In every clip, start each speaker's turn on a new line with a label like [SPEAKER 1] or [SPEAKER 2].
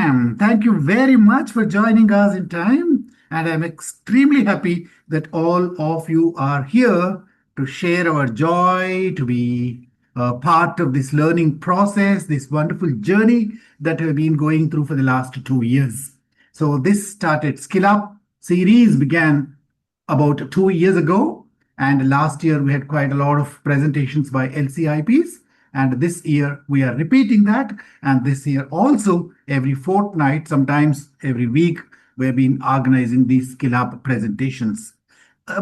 [SPEAKER 1] Pam, thank you very much for joining us in time. And I'm extremely happy that all of you are here to share our joy, to be part of this learning process, this wonderful journey that we've been going through for the last 2 years. So this started SkillUP series began about 2 years ago. And last year we had quite a lot of presentations by LCIPs. And this year we are repeating that. And this year also, every fortnight, sometimes every week, we've been organizing these SkillUP presentations.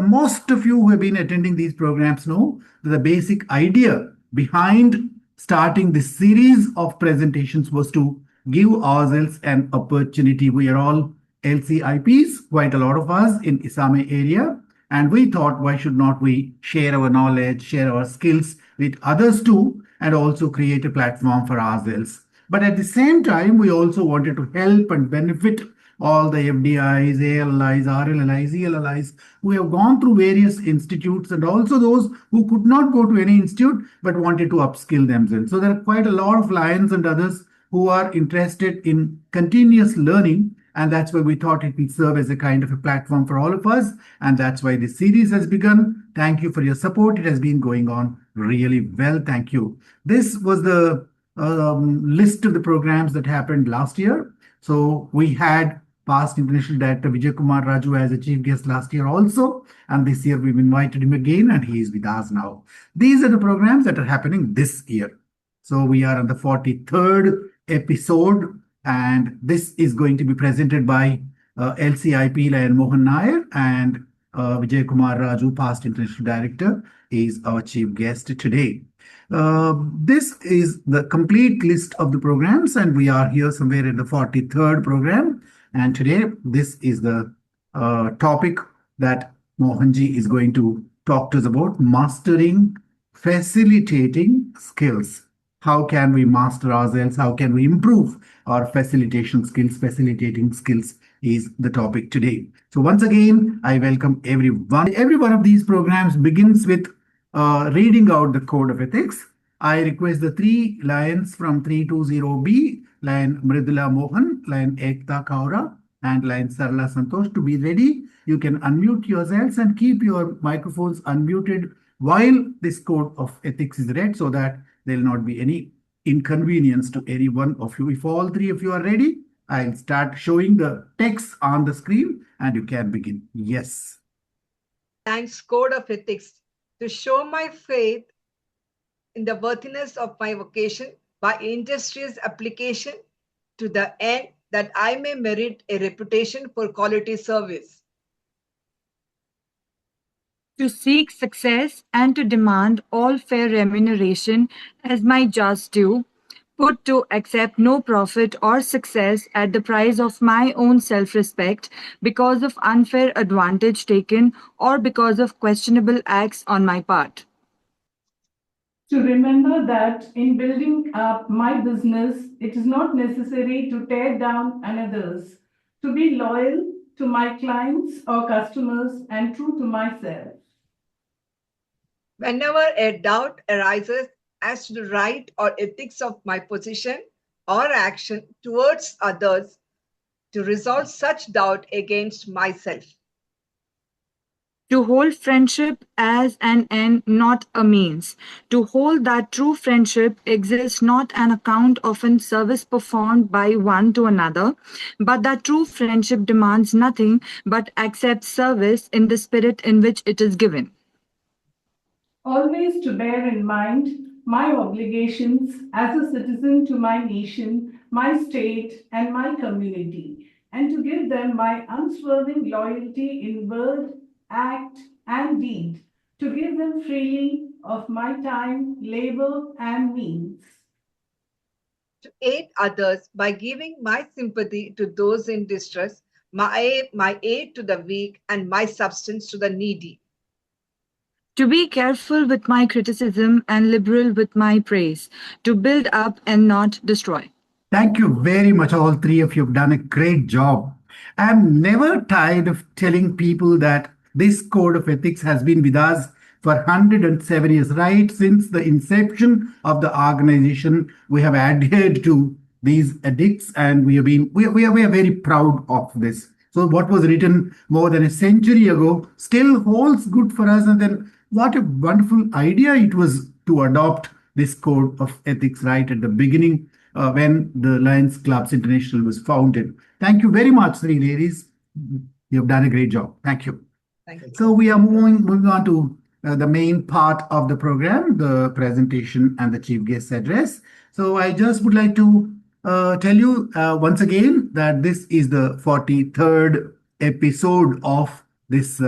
[SPEAKER 1] Most of you who have been attending these programs know that the basic idea behind starting this series of presentations was to give ourselves an opportunity. We are all LCIPs, quite a lot of us in Isame area. And we thought, why should not we share our knowledge, share our skills with others too, and also create a platform for ourselves. But at the same time, we also wanted to help and benefit all the FDIs, ALIs, RLLIs, ELLIs who have gone through various institutes, and also those who could not go to any institute but wanted to upskill themselves. So there are quite a lot of lions and others who are interested in continuous learning. And that's why we thought it will serve as a kind of a platform for all of us. And that's why this series has begun. Thank you for your support. It has been going on really well. Thank you. This was the list of the programs that happened last year. So we had past International Director nagaRAJU as a chief guest last year also. And this year we've invited him again and he is with us now. These are the programs that are happening this year. So we are on the 43rd episode. And this is going to be presented by LCIP Mohan Nair, and nagaRAJU, past International Director, is our chief guest today. This is the complete list of the programs, and we are here somewhere in the 43rd program. And today, this is the topic that Mohanji is going to talk to us about: mastering facilitating skills. How can we master ourselves? How can we improve our facilitation skills? Facilitating skills is the topic today. So once again, I welcome everyone. Every one of these programs begins with reading out the code of ethics. I request the three lions from 320B, lion Mridula Mohan, lion Ekta Kaura, and lion Sarla Santosh to be ready. You can unmute yourselves and keep your microphones unmuted while this code of ethics is read, so that there will not be any inconvenience to any one of you. If all three of you are ready, I'll start showing the text on the screen and you can begin. Yes.
[SPEAKER 2] Thanks, Code of Ethics, to show my faith in the worthiness of my vocation by industrious application to the end that I may merit a reputation for quality service.
[SPEAKER 3] To seek success and to demand all fair remuneration as my just due, put to accept no profit or success at the price of my own self-respect because of unfair advantage taken or because of questionable acts on my part.
[SPEAKER 4] To remember that in building up my business, it is not necessary to tear down another's, to be loyal to my clients or customers and true to myself.
[SPEAKER 2] Whenever a doubt arises as to the right or ethics of my position or action towards others, to resolve such doubt against myself.
[SPEAKER 3] To hold friendship as an end, not a means. To hold that true friendship exists not an account of a service performed by one to another, but that true friendship demands nothing but accepts service in the spirit in which it is given.
[SPEAKER 4] Always to bear in mind my obligations as a citizen to my nation, my state, and my community, and to give them my unswerving loyalty in word, act, and deed, to give them freely of my time, labor, and means.
[SPEAKER 2] To aid others by giving my sympathy to those in distress, my aid to the weak, and my substance to the needy.
[SPEAKER 3] To be careful with my criticism and liberal with my praise, to build up and not destroy.
[SPEAKER 1] Thank you very much. All three of you have done a great job. I'm never tired of telling people that this code of ethics has been with us for 107 years, right? Since the inception of the organization, we have adhered to these edicts, and we are very proud of this. So what was written more than a century ago still holds good for us. And then what a wonderful idea it was to adopt this code of ethics right at the beginning, when the Lions Clubs International was founded. Thank you very much, three ladies. You have done a great job. Thank you.
[SPEAKER 2] Thank you.
[SPEAKER 1] So we are moving on to the main part of the program, the presentation and the chief guest address. So I just would like to tell you once again that this is the 43rd episode of this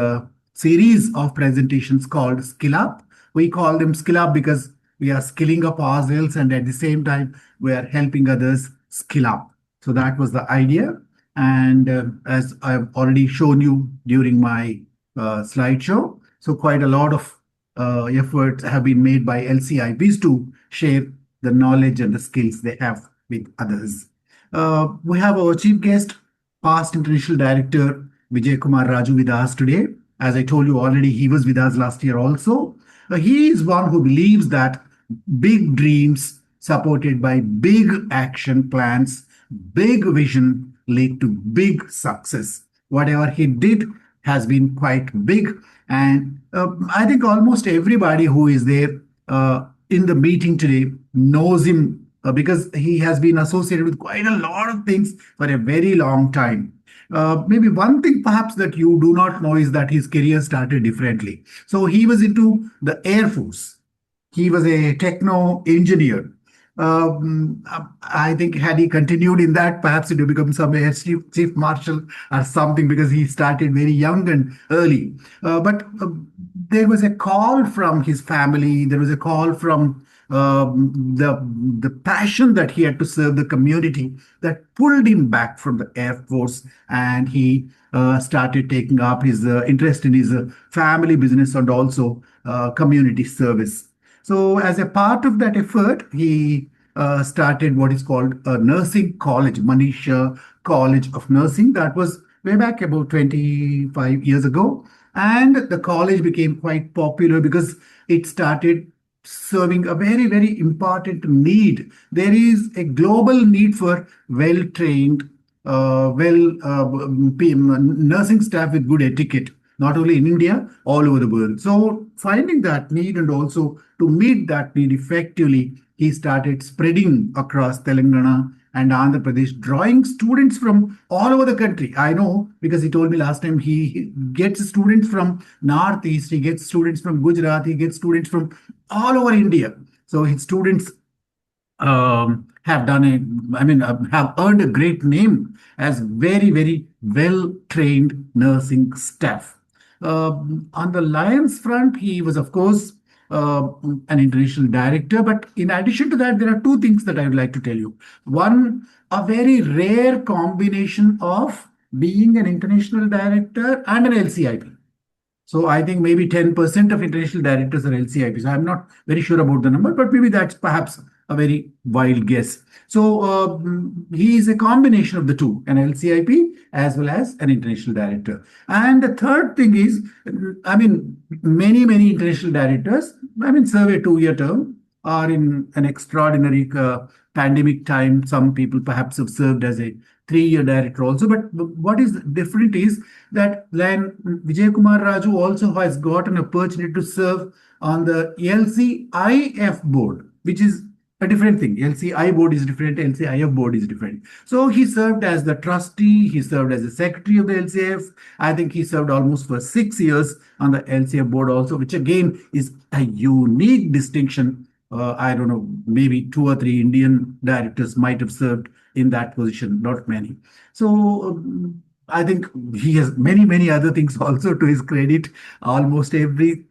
[SPEAKER 1] series of presentations called SkillUP. We call them SkillUp because we are skilling up ourselves, and at the same time we are helping others skill up. So that was the idea. And as I've already shown you during my slideshow, so quite a lot of efforts have been made by LCIPs to share the knowledge and the skills they have with others. We have our chief guest, past international director nagaRAJU with us today. As I told you already, he was with us last year also. He is one who believes that big dreams supported by big action plans, big vision lead to big success. Whatever he did has been quite big. And I think almost everybody who is there in the meeting today knows him because he has been associated with quite a lot of things for a very long time. Maybe one thing perhaps that you do not know is that his career started differently. So he was into the Air Force. He was a techno engineer. I think had he continued in that, perhaps it would become some air chief marshal or something, because he started very young and early. But there was a call from his family. There was a call from the passion that he had to serve the community that pulled him back from the Air Force, and he started taking up his interest in his family business and also community service. So as a part of that effort, he started what is called a nursing college, Manisha College of Nursing. That was way back about 25 years ago. And the college became quite popular because it started serving a very, very important need. There is a global need for well-trained, nursing staff with good etiquette, not only in India, all over the world. So finding that need and also to meet that need effectively, he started spreading across Telangana and Andhra Pradesh, drawing students from all over the country. I know because he told me last time he gets students from Northeast, he gets students from Gujarat, he gets students from all over India. So his students have have earned a great name as very, very well-trained nursing staff. On the Lions front, he was, of course, an international director. But in addition to that, there are two things that I would like to tell you. One, a very rare combination of being an international director and an LCIP. So I think maybe 10% of international directors are LCIPs. I'm not very sure about the number, but maybe that's perhaps a very wild guess. So he is a combination of the two, an LCIP as well as an international director. And the third thing is, many, many international directors, serve a 2-year term, or in an extraordinary pandemic time, some people perhaps have served as a 3-year director also. But what is different is that then nagaRAJU also has got an opportunity to serve on the LCIF board, which is a different thing. LCI board is different, LCIF board is different. So he served as the trustee, he served as the secretary of the LCIF. I think he served almost for 6 years on the LCIF board also, which again is a unique distinction. I don't know, maybe 2 or 3 Indian directors might have served in that position, not many. So I think he has many, many other things also to his credit. Almost every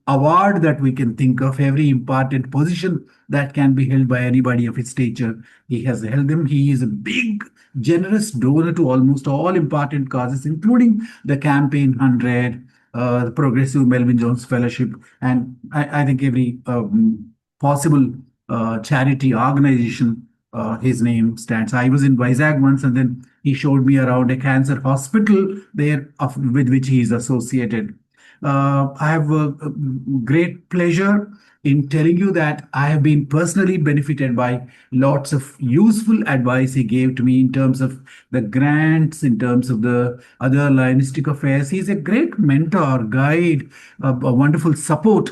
[SPEAKER 1] award that we can think of, every important position that can be held by anybody of his stature, he has held them. He is a big, generous donor to almost all important causes, including the Campaign 100, the Progressive Melvin Jones Fellowship, and I think every possible charity organization his name stands. I was in Vizag once, and then he showed me around a cancer hospital there with which he is associated. I have a great pleasure in telling you that I have been personally benefited by lots of useful advice he gave to me in terms of the grants, in terms of the other linistic affairs. He's a great mentor, guide, a wonderful support.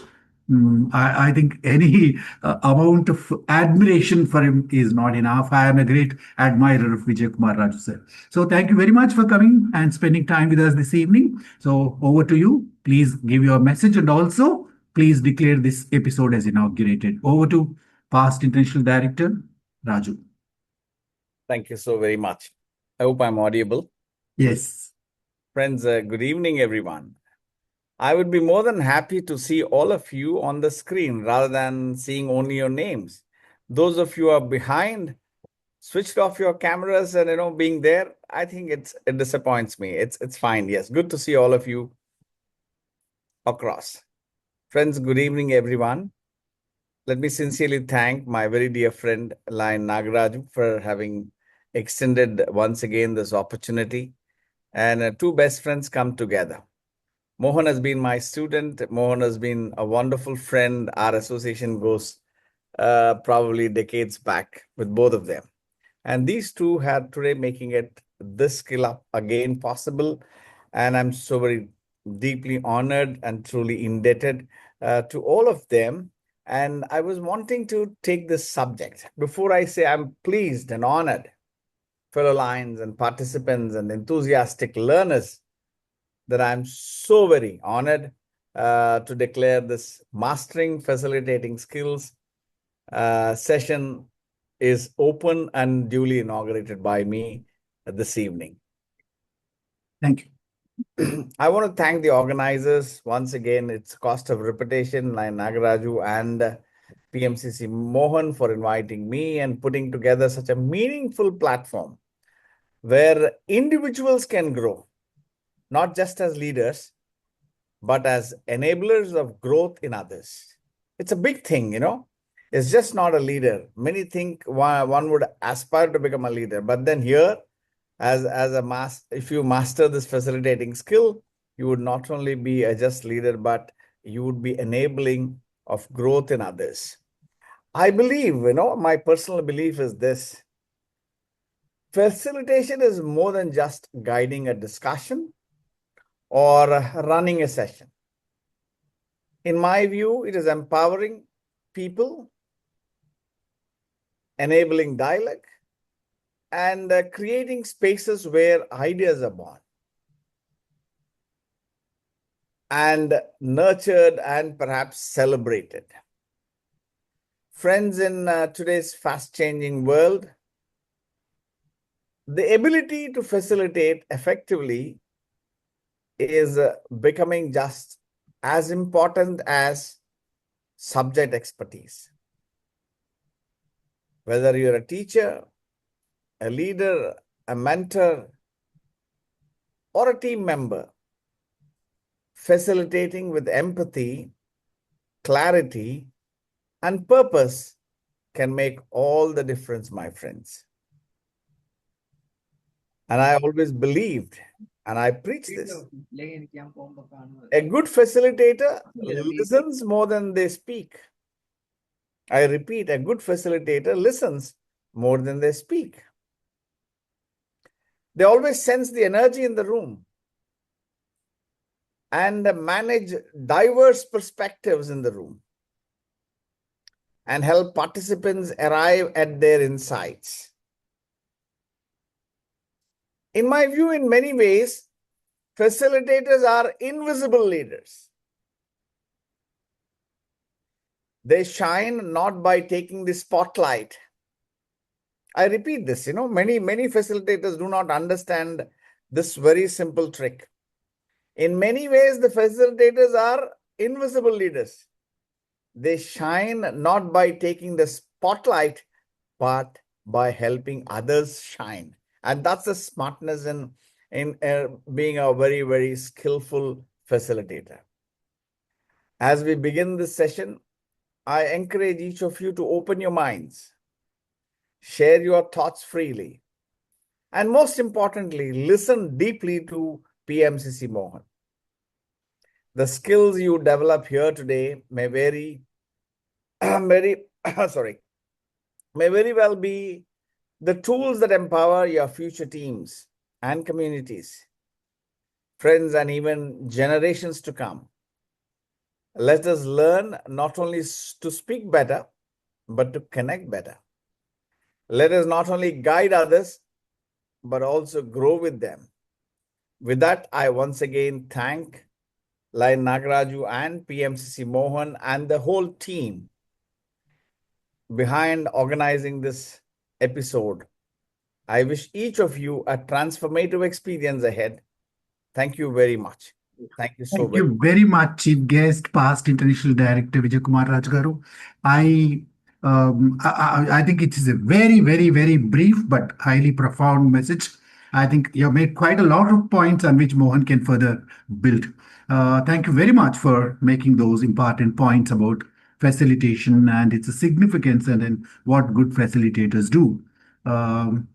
[SPEAKER 1] I think any amount of admiration for him is not enough. I am a great admirer of Vijay Kumar Raju sir. So thank you very much for coming and spending time with us this evening. So over to you. Please give your message and also please declare this episode as inaugurated. Over to past international director Raju.
[SPEAKER 5] Thank you so very much. I hope I'm audible.
[SPEAKER 1] Yes.
[SPEAKER 5] Friends, good evening, everyone. I would be more than happy to see all of you on the screen rather than seeing only your names. Those of you who are behind, switched off your cameras and being there, I think it disappoints me. It's fine. Yes, good to see all of you across. Friends, good evening, everyone. Let me sincerely thank my very dear friend nagaRAJU for having extended once again this opportunity. And two best friends come together. Mohan has been my student. Mohan has been a wonderful friend. Our association goes probably decades back with both of them. And these two are today making it this SkillUP again possible. And I'm so very deeply honored and truly indebted to all of them. And I was wanting to take this subject. Before I say I'm pleased and honored, fellow Lions and participants and enthusiastic learners, that I'm so very honored to declare this Mastering Facilitating Skills session is open and duly inaugurated by me this evening.
[SPEAKER 1] Thank you.
[SPEAKER 5] I want to thank the organizers. Once again, it's cost of repetition, nagaRAJU and PMCC Mohan for inviting me and putting together such a meaningful platform where individuals can grow, not just as leaders, but as enablers of growth in others. It's a big thing, It's just not a leader. Many think one would aspire to become a leader, but then here, if you master this facilitating skill, you would not only be a just leader, but you would be enabling of growth in others. I believe, my personal belief is this. Facilitation is more than just guiding a discussion or running a session. In my view, it is empowering people, enabling dialogue, and creating spaces where ideas are born and nurtured and perhaps celebrated. Friends, in today's fast-changing world, the ability to facilitate effectively is becoming just as important as subject expertise. Whether you're a teacher, a leader, a mentor, or a team member, facilitating with empathy, clarity, and purpose can make all the difference, my friends. And I always believed, and I preach this, a good facilitator listens more than they speak. I repeat, a good facilitator listens more than they speak. They always sense the energy in the room and manage diverse perspectives in the room and help participants arrive at their insights. In my view, in many ways, facilitators are invisible leaders. They shine not by taking the spotlight. I repeat this, many facilitators do not understand this very simple trick. In many ways, the facilitators are invisible leaders. They shine not by taking the spotlight, but by helping others shine. And that's the smartness in being a very, very skillful facilitator. As we begin this session, I encourage each of you to open your minds, share your thoughts freely, and most importantly, listen deeply to PMCC Mohan. The skills you develop here today may vary, very, sorry, may very well be the tools that empower your future teams and communities, friends, and even generations to come. Let us learn not only to speak better, but to connect better. Let us not only guide others, but also grow with them. With that, I once again thank Line nagaRAJU and PMCC Mohan and the whole team behind organizing this episode. I wish each of you a transformative experience ahead. Thank you very much. Thank you so
[SPEAKER 1] Thank
[SPEAKER 5] very
[SPEAKER 1] you
[SPEAKER 5] much.
[SPEAKER 1] very much, Chief Guest, past International Director Vijay Kumar Raj garu. I, I think it is a very, very, very brief but highly profound message. I think you have made quite a lot of points on which Mohan can further build. Thank you very much for making those important points about facilitation and its significance and then what good facilitators do. Um,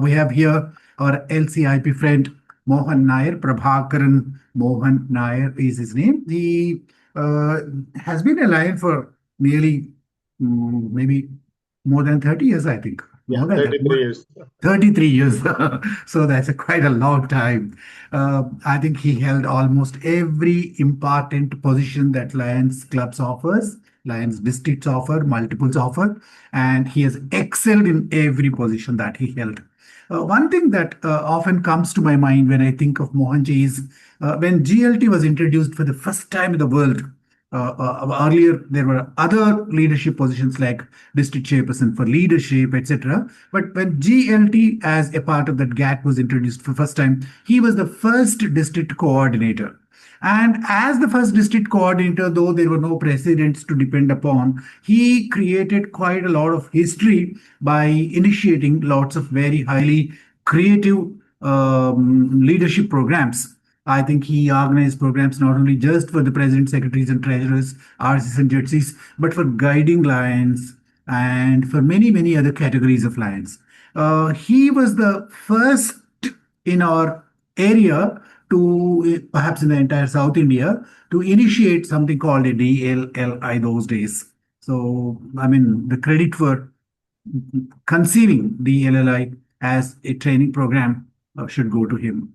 [SPEAKER 1] we have here our LCIP friend Mohan Nair, Prabhakaran Mohan Nair is his name. He has been a lion for nearly maybe more than 30 years, I think.
[SPEAKER 6] Yeah,
[SPEAKER 1] More than
[SPEAKER 6] 33 years.
[SPEAKER 1] 33 years. So that's quite a long time. I think he held almost every important position that Lions clubs offers, Lions districts offer, multiples offer, and he has excelled in every position that he held. One thing that often comes to my mind when I think of Mohanji is when GLT was introduced for the first time in the world. Earlier, there were other leadership positions like district chairperson for leadership, etc. But when GLT, as a part of that GAT, was introduced for the first time, he was the first district coordinator. And as the first district coordinator, though there were no precedents to depend upon, he created quite a lot of history by initiating lots of very highly creative leadership programs. I think he organized programs not only just for the president, secretaries, and treasurers, RCs, and JCs, but for guiding lions and for many, many other categories of lions. He was the first in our area to, perhaps in the entire South India, to initiate something called a DLLI those days. So, I mean, the credit for conceiving the LLI as a training program should go to him.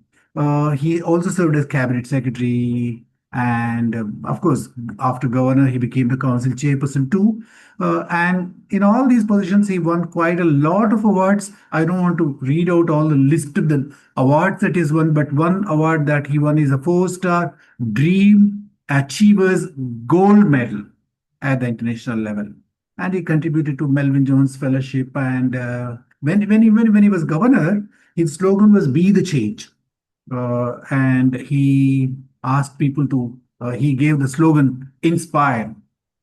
[SPEAKER 1] He also served as cabinet secretary, and of course, after governor, he became the council chairperson too. And in all these positions, he won quite a lot of awards. I don't want to read out all the list of the awards that he's won, but one award that he won is a 4-star Dream Achievers Gold Medal at the international level. And he contributed to Melvin Jones Fellowship. And when he was governor, his slogan was "Be the Change." And he asked people to, he gave the slogan "Inspire."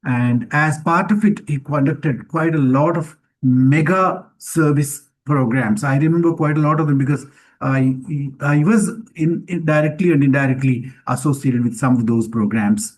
[SPEAKER 1] And as part of it, he conducted quite a lot of mega service programs. I remember quite a lot of them because I was directly and indirectly associated with some of those programs.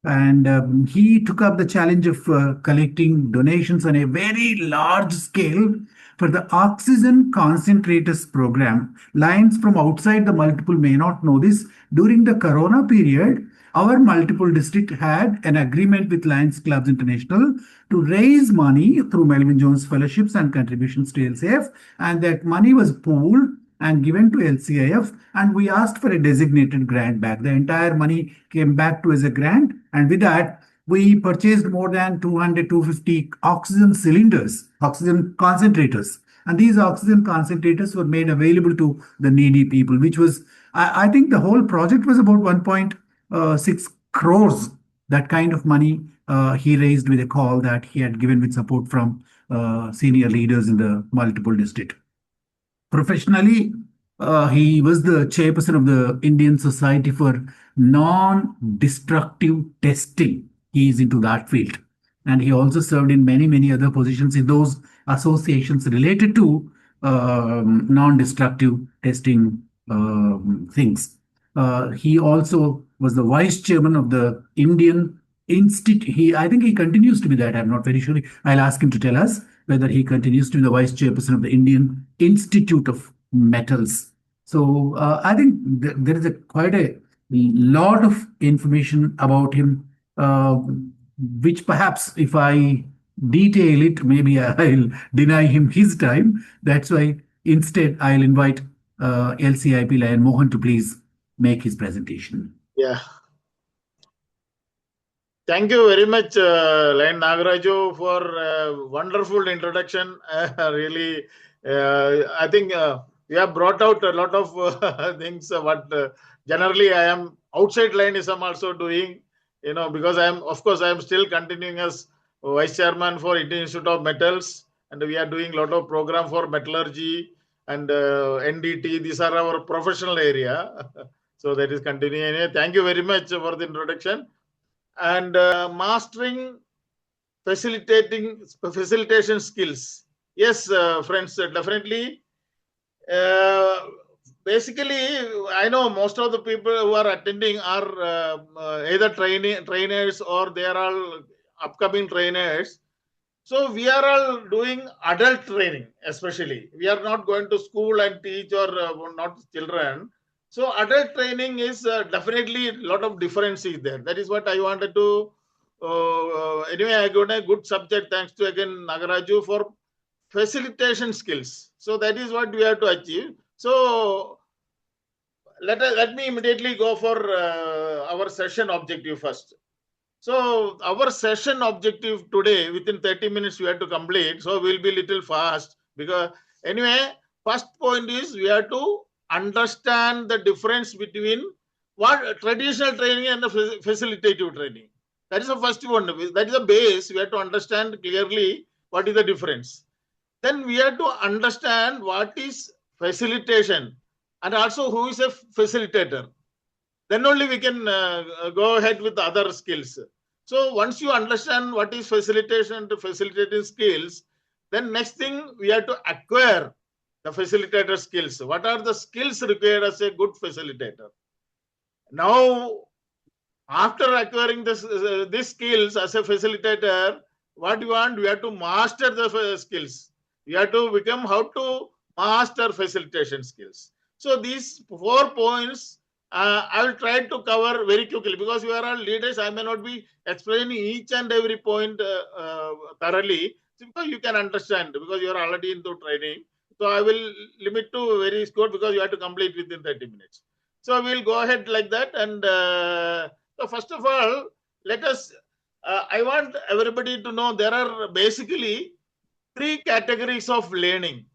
[SPEAKER 1] And he took up the challenge of collecting donations on a very large scale for the oxygen concentrators program. Lions from outside the multiple may not know this. During the Corona period, our multiple district had an agreement with Lions Clubs International to raise money through Melvin Jones fellowships and contributions to LCF, and that money was pooled and given to LCIF, and we asked for a designated grant back. The entire money came back to as a grant, and with that, we purchased more than 200, 250 oxygen cylinders, oxygen concentrators. And these oxygen concentrators were made available to the needy people, which was, I think the whole project was about 1.6 crores. That kind of money he raised with a call that he had given with support from senior leaders in the multiple district. Professionally, he was the chairperson of the Indian Society for Non-Destructive Testing. He is into that field. And he also served in many, many other positions in those associations related to non-destructive testing things. He also was the vice chairman of the Indian Institute. I think he continues to be that. I'm not very sure. I'll ask him to tell us whether he continues to be the vice chairperson of the Indian Institute of Metals. So I think there is quite a lot of information about him, which perhaps if I detail it, maybe I'll deny him his time. That's why instead I'll invite LCIP Lion Mohan to please make his presentation.
[SPEAKER 6] Yeah. Thank you very much, Lion nagaRAJU, for wonderful introduction. Really, I think you have brought out a lot of things. What generally I am outside Lionism also doing, because of course, I am still continuing as Vice Chairman for Indian Institute of Metals, and we are doing a lot of program for metallurgy and NDT. These are our professional area. So that is continuing. Thank you very much for the introduction. And mastering facilitation skills. Yes, friends, definitely. Basically, I know most of the people who are attending are either trainers or they are all upcoming trainers. So we are all doing adult training, especially. We are not going to school and teach or not children. So adult training is definitely a lot of difference is there. That is what I wanted to. Anyway, I got a good subject. Thanks to again nagaRAJU for facilitation skills. So that is what we have to achieve. So let me immediately go for our session objective first. So our session objective today, within 30 minutes, we have to complete. So we'll be little fast because anyway, first point is we have to understand the difference between what traditional training and the facilitative training. That is the first one. That is the base. We have to understand clearly what is the difference. Then we have to understand what is facilitation and also who is a facilitator. Then only we can go ahead with the other skills. So once you understand what is facilitation and facilitating skills, then next thing we have to acquire the facilitator skills. What are the skills required as a good facilitator? Now, after acquiring these skills as a facilitator, what you want? We have to master the skills. We have to become how to master facilitation skills. So these 4 points I will try to cover very quickly because you are all leaders. I may not be explaining each and every point thoroughly because you can understand because you are already into training. So I will limit to very short because you have to complete within 30 minutes. So we'll go ahead like that. And so first of all, let us, I want everybody to know there are basically 3 categories of learning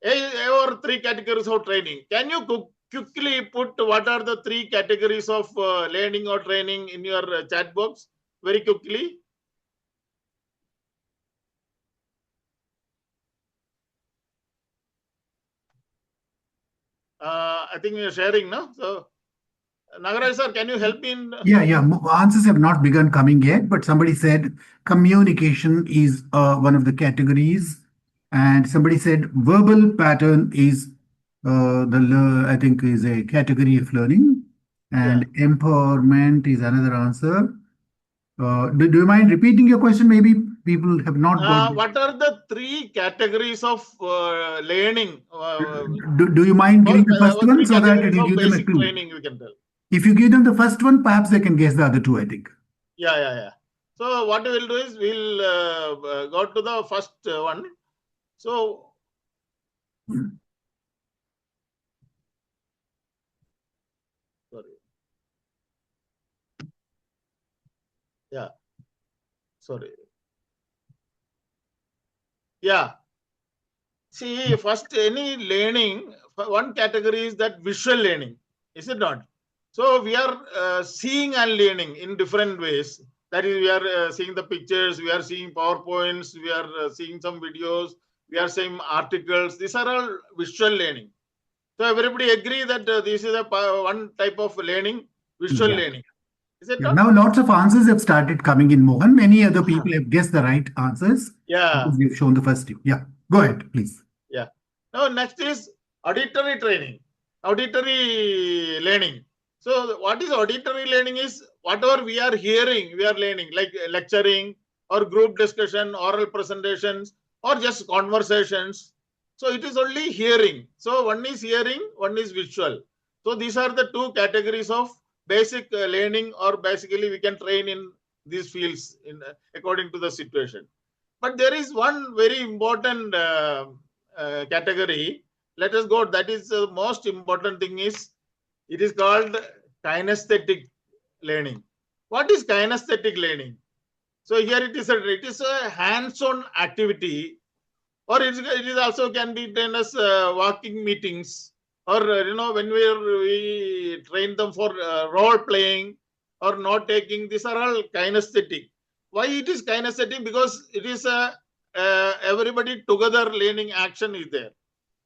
[SPEAKER 6] or 3 categories of training. Can you quickly put what are the 3 categories of learning or training in your chat box very quickly? I think you're sharing, no? So, nagaRAJU sir, can you help me in?
[SPEAKER 1] Yeah. Answers have not begun coming yet, but somebody said communication is one of the categories, and somebody said verbal pattern is I think is a category of learning, and empowerment is another answer. Do you mind repeating your question? Maybe people have not got.
[SPEAKER 6] What are the 3 categories of learning?
[SPEAKER 1] Do you mind giving the first one so that it will give them a clue?
[SPEAKER 6] Training, we can tell.
[SPEAKER 1] If you give them the first one, perhaps they can guess the other 2, I think.
[SPEAKER 6] Yeah. So what we will do is we'll go to the first one. So sorry. Yeah. Sorry. Yeah. See, first any learning, one category is that visual learning, is it not? So we are seeing and learning in different ways. That is, we are seeing the pictures, we are seeing PowerPoints, we are seeing some videos, we are seeing articles. These are all visual learning. So everybody agree that this is one type of learning, visual learning. Is it not?
[SPEAKER 1] Now lots of answers have started coming in, Mohan. Many other people have guessed the right answers.
[SPEAKER 6] Yeah.
[SPEAKER 1] Because we've shown the first 2. Yeah. Go ahead, please.
[SPEAKER 6] Yeah. Now next is auditory training, auditory learning. So what is auditory learning is whatever we are hearing, we are learning, like lecturing or group discussion, oral presentations, or just conversations. So it is only hearing. So one is hearing, one is visual. So these are the two categories of basic learning, or basically we can train in these fields according to the situation. But there is one very important category. Let us go. That is the most important thing. Is it is called kinesthetic learning. What is kinesthetic learning? So here it is a hands-on activity, or it is also can be done as walking meetings, or when we train them for role playing or note taking. These are all kinesthetic. Why it is kinesthetic? Because it is a everybody together learning action is there.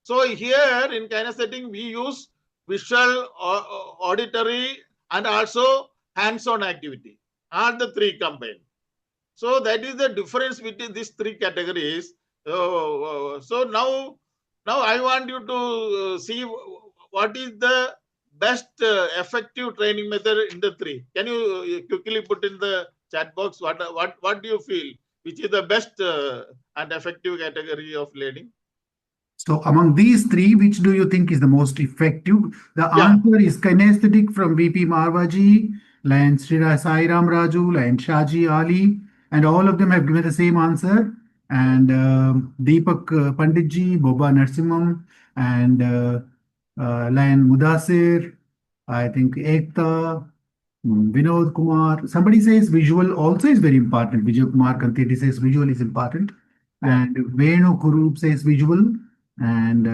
[SPEAKER 6] So here in kinesthetic we use visual, auditory, and also hands-on activity. All the three combined. So that is the difference between these three categories. So now I want you to see what is the best effective training method in the three. Can you quickly put in the chat box what do you feel which is the best and effective category of learning?
[SPEAKER 1] So among these three, which do you think is the most effective? The answer is kinesthetic from VP Marwaji, Lion Sri Sairam Raju, Lion Shaji Ali, and all of them have given the same answer. And Deepak Panditji, Boba Narsimham, and Lion Mudasir, I think Ekta, Vinod Kumar. Somebody says visual also is very important. Vijay Kumar Kanteti says visual is important. And Venu Kurup says visual. And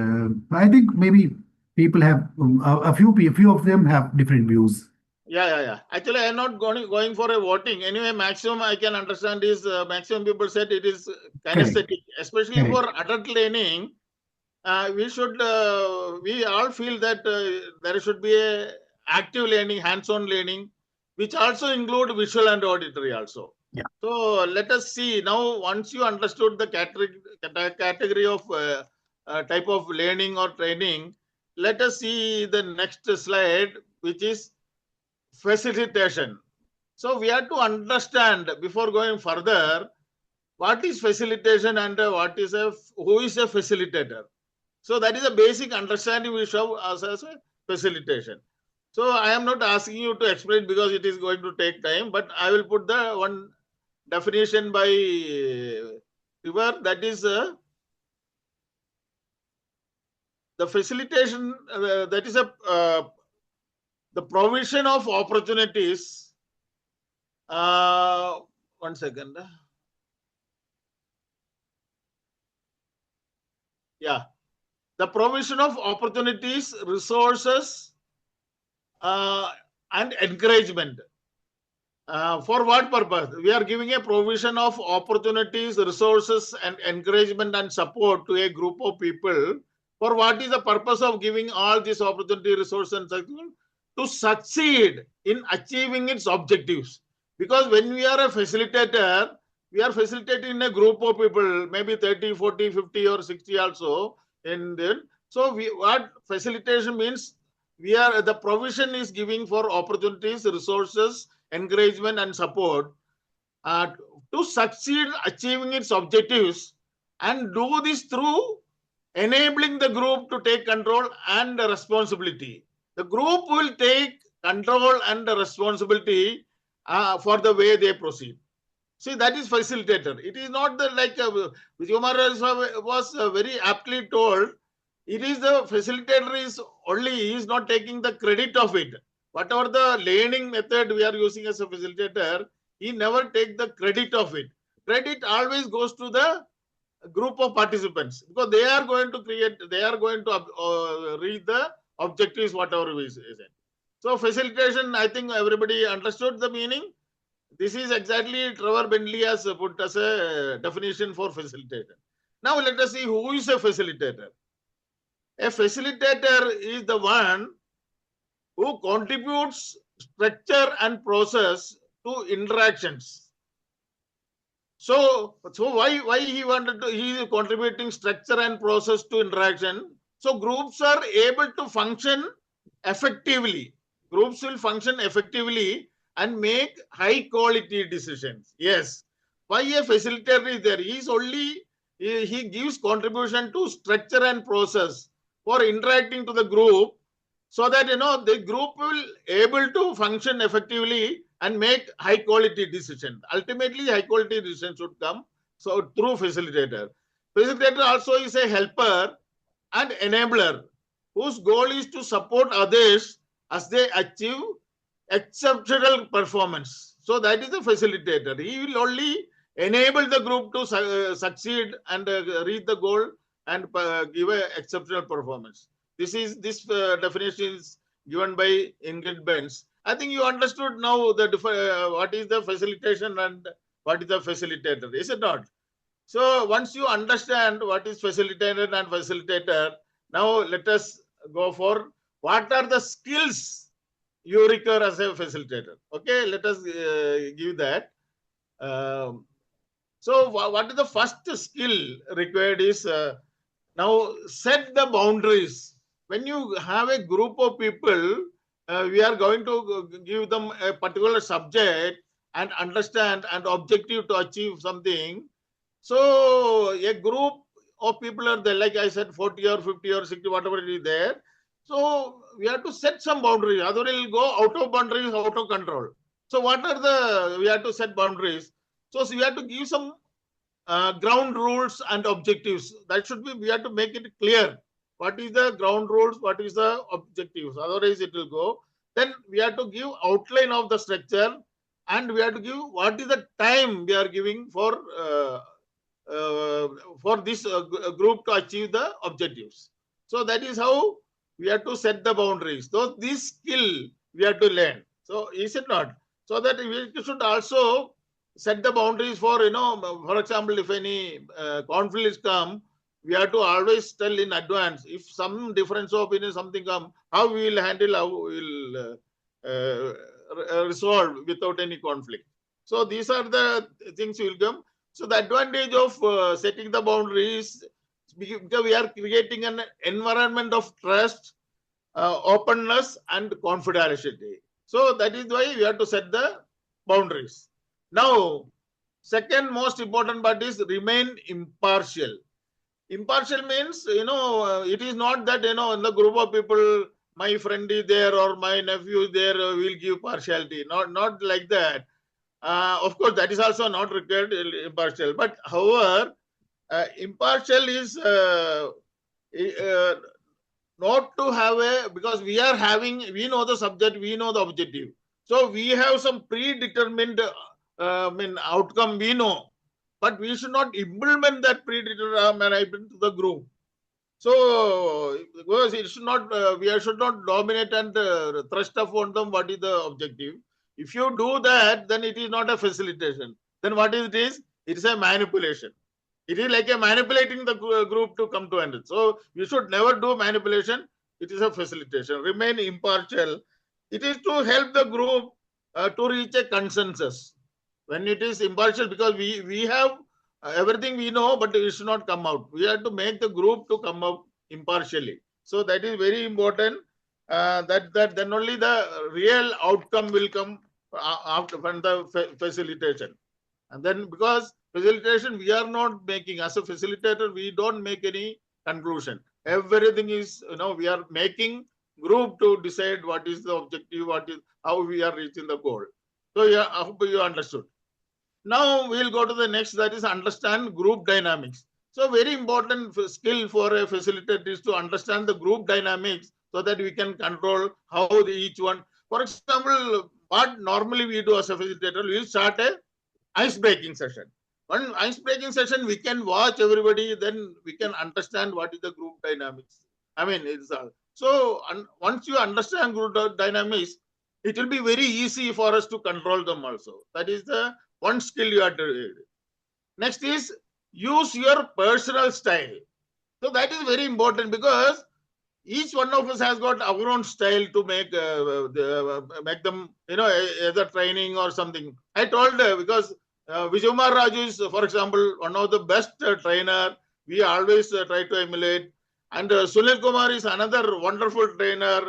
[SPEAKER 1] I think maybe people have a few of them have different views.
[SPEAKER 6] Yeah. Actually, I am not going for a voting. Anyway, maximum I can understand is maximum people said it is kinesthetic, especially for adult learning. We should we all feel that there should be a active learning, hands-on learning, which also include visual and auditory also.
[SPEAKER 1] Yeah.
[SPEAKER 6] So let us see now. Once you understood the category of type of learning or training, let us see the next slide, which is facilitation. So we have to understand before going further what is facilitation and who is a facilitator. So that is a basic understanding we show as a facilitation. So I am not asking you to explain because it is going to take time, but I will put the one definition by River. That is the facilitation. That is the provision of opportunities. One second. Yeah. The provision of opportunities, resources, and encouragement. For what purpose? We are giving a provision of opportunities, resources, and encouragement and support to a group of people. For what is the purpose of giving all these opportunity, resources, and support? To succeed in achieving its objectives. Because when we are a facilitator, we are facilitating a group of people, maybe 30, 40, 50, or 60 also. So what facilitation means, the provision is giving for opportunities, resources, encouragement, and support to succeed achieving its objectives, and do this through enabling the group to take control and responsibility. The group will take control and responsibility for the way they proceed. See, that is facilitator. It is not the like Vijay was very aptly told. It is the facilitator he is not taking the credit of it. Whatever the learning method we are using as a facilitator, he never take the credit of it. Credit always goes to the group of participants, because they are going to reach the objectives, whatever we say. So facilitation, I think everybody understood the meaning. This is exactly Trevor Bentley has put as a definition for facilitator. Now let us see who is a facilitator. A facilitator is the one who contributes structure and process to interactions. So why he is contributing structure and process to interaction. So groups are able to function effectively. Groups will function effectively and make high quality decisions. Yes. Why a facilitator is there? He gives contribution to structure and process for interacting to the group so that the group will able to function effectively and make high quality decision. Ultimately, high quality decision should come through facilitator. Facilitator also is a helper and enabler whose goal is to support others as they achieve exceptional performance. So that is the facilitator. He will only enable the group to succeed and reach the goal and give a exceptional performance. This definition is given by Ingrid Benz. I think you understood now what is the facilitation and what is the facilitator, is it not? So once you understand what is facilitator and facilitator, now let us go for what are the skills you require as a facilitator. Okay, let us give that. So what is the first skill required is now set the boundaries. When you have a group of people, we are going to give them a particular subject and understand and objective to achieve something. So a group of people are there, like I said, 40 or 50 or 60, whatever it is there. So we have to set some boundaries, otherwise it will go out of boundaries, out of control. So what are we have to set boundaries. So we have to give some ground rules and objectives. That should be, we have to make it clear. What is the ground rules, what is the objectives, otherwise it will go. Then we have to give outline of the structure, and we have to give what is the time we are giving for this group to achieve the objectives. So that is how we have to set the boundaries. So this skill we have to learn. So is it not? So that we should also set the boundaries for, for example, if any conflicts come, we have to always tell in advance. If some difference of opinion, something come, how we will handle, how we will resolve without any conflict. So these are the things will come. So the advantage of setting the boundaries, because we are creating an environment of trust, openness, and confidentiality. So that is why we have to set the boundaries. Now, second most important part is remain impartial. Impartial means, it is not that, in the group of people, my friend is there or my nephew is there, will give partiality. Not like that. Of course, that is also not required, impartial. But however, impartial is not to have because we know the subject, we know the objective. So we have some predetermined outcome we know, but we should not implement that predetermined to the group. So because it should not, we should not dominate and thrust upon them what is the objective. If you do that, then it is not a facilitation. Then what is it is? It is a manipulation. It is like a manipulating the group to come to an end. So you should never do manipulation. It is a facilitation. Remain impartial. It is to help the group to reach a consensus. When it is impartial, because we have everything we know, but it should not come out. We have to make the group to come out impartially. So that is very important. That then only the real outcome will come after from the facilitation. And then because facilitation, we are not making, as a facilitator, we don't make any conclusion. Everything is, we are making group to decide what is the objective, how we are reaching the goal. So yeah, I hope you understood. Now we'll go to the next, that is understand group dynamics. So very important skill for a facilitator is to understand the group dynamics so that we can control how each one. For example, what normally we do as a facilitator, we'll start a ice-breaking session. One ice-breaking session, we can watch everybody, then we can understand what is the group dynamics. I mean, so once you understand group dynamics, it will be very easy for us to control them also. That is the one skill you have to do. Next is use your personal style. So that is very important because each one of us has got our own style to make them, either training or something. I told because nagaRAJU is, for example, one of the best trainer. We always try to emulate. And Sunil Kumar is another wonderful trainer,